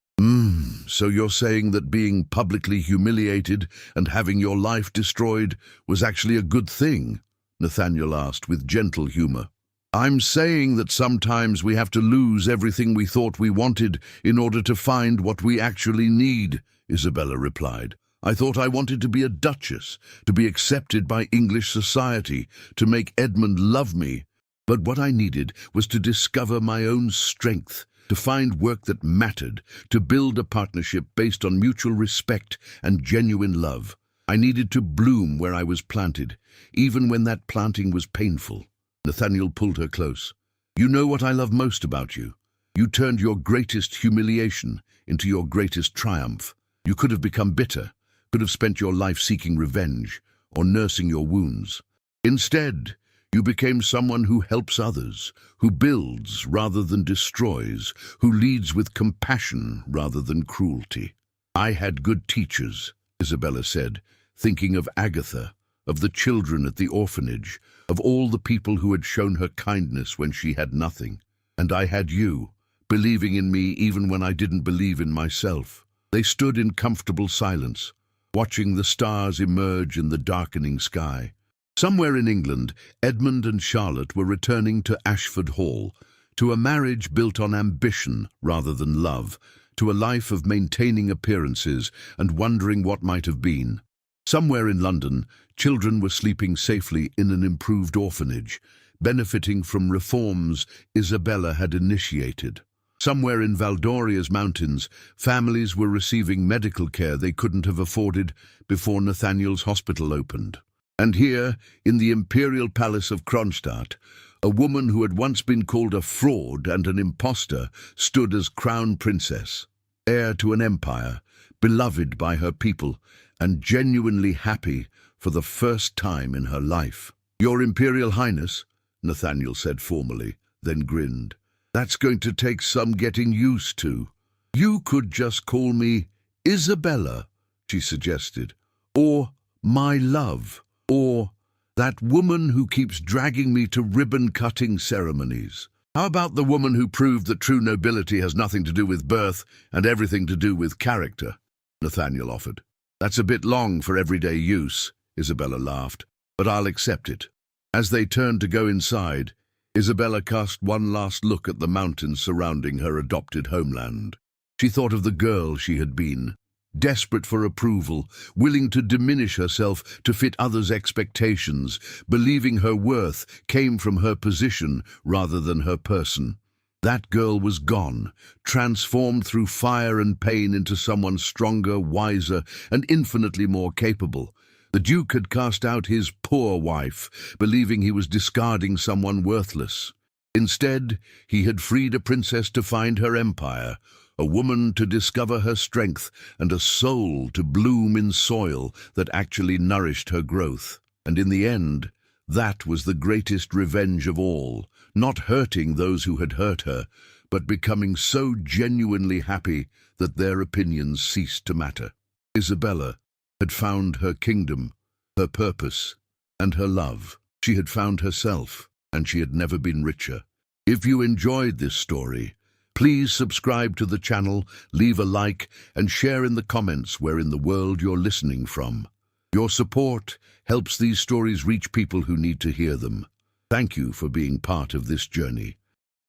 So you're saying that being publicly humiliated and having your life destroyed was actually a good thing? Nathaniel asked with gentle humor. I'm saying that sometimes we have to lose everything we thought we wanted in order to find what we actually need, Isabella replied. I thought I wanted to be a duchess, to be accepted by English society, to make Edmund love me. But what I needed was to discover my own strength, to find work that mattered, to build a partnership based on mutual respect and genuine love. I needed to bloom where I was planted, even when that planting was painful. Nathaniel pulled her close. You know what I love most about you? You turned your greatest humiliation into your greatest triumph. You could have become bitter, could have spent your life seeking revenge or nursing your wounds. Instead, you became someone who helps others, who builds rather than destroys, who leads with compassion rather than cruelty. I had good teachers, Isabella said, thinking of Agatha, of the children at the orphanage, of all the people who had shown her kindness when she had nothing. And I had you, believing in me even when I didn't believe in myself. They stood in comfortable silence, watching the stars emerge in the darkening sky. Somewhere in England, Edmund and Charlotte were returning to Ashford Hall, to a marriage built on ambition rather than love, to a life of maintaining appearances and wondering what might have been. Somewhere in London, children were sleeping safely in an improved orphanage, benefiting from reforms Isabella had initiated. Somewhere in Valdoria's mountains, families were receiving medical care they couldn't have afforded before Nathaniel's hospital opened. And here, in the Imperial Palace of Kronstadt, a woman who had once been called a fraud and an impostor stood as crown princess, heir to an empire, beloved by her people, and genuinely happy for the first time in her life. Your Imperial Highness, Nathaniel said formally, then grinned. That's going to take some getting used to. You could just call me Isabella, she suggested, or my love. Or that woman who keeps dragging me to ribbon-cutting ceremonies. How about the woman who proved that true nobility has nothing to do with birth and everything to do with character? Nathaniel offered. That's a bit long for everyday use, Isabella laughed, but I'll accept it. As they turned to go inside, Isabella cast one last look at the mountains surrounding her adopted homeland. She thought of the girl she had been, desperate for approval, willing to diminish herself to fit others' expectations, believing her worth came from her position rather than her person. That girl was gone, transformed through fire and pain into someone stronger, wiser, and infinitely more capable. The Duke had cast out his poor wife, believing he was discarding someone worthless. Instead, he had freed a princess to find her empire, a woman to discover her strength, and a soul to bloom in soil that actually nourished her growth. And in the end, that was the greatest revenge of all, not hurting those who had hurt her, but becoming so genuinely happy that their opinions ceased to matter. Isabella had found her kingdom, her purpose, and her love. She had found herself, and she had never been richer. If you enjoyed this story, please subscribe to the channel, leave a like, and share in the comments where in the world you're listening from. Your support helps these stories reach people who need to hear them. Thank you for being part of this journey.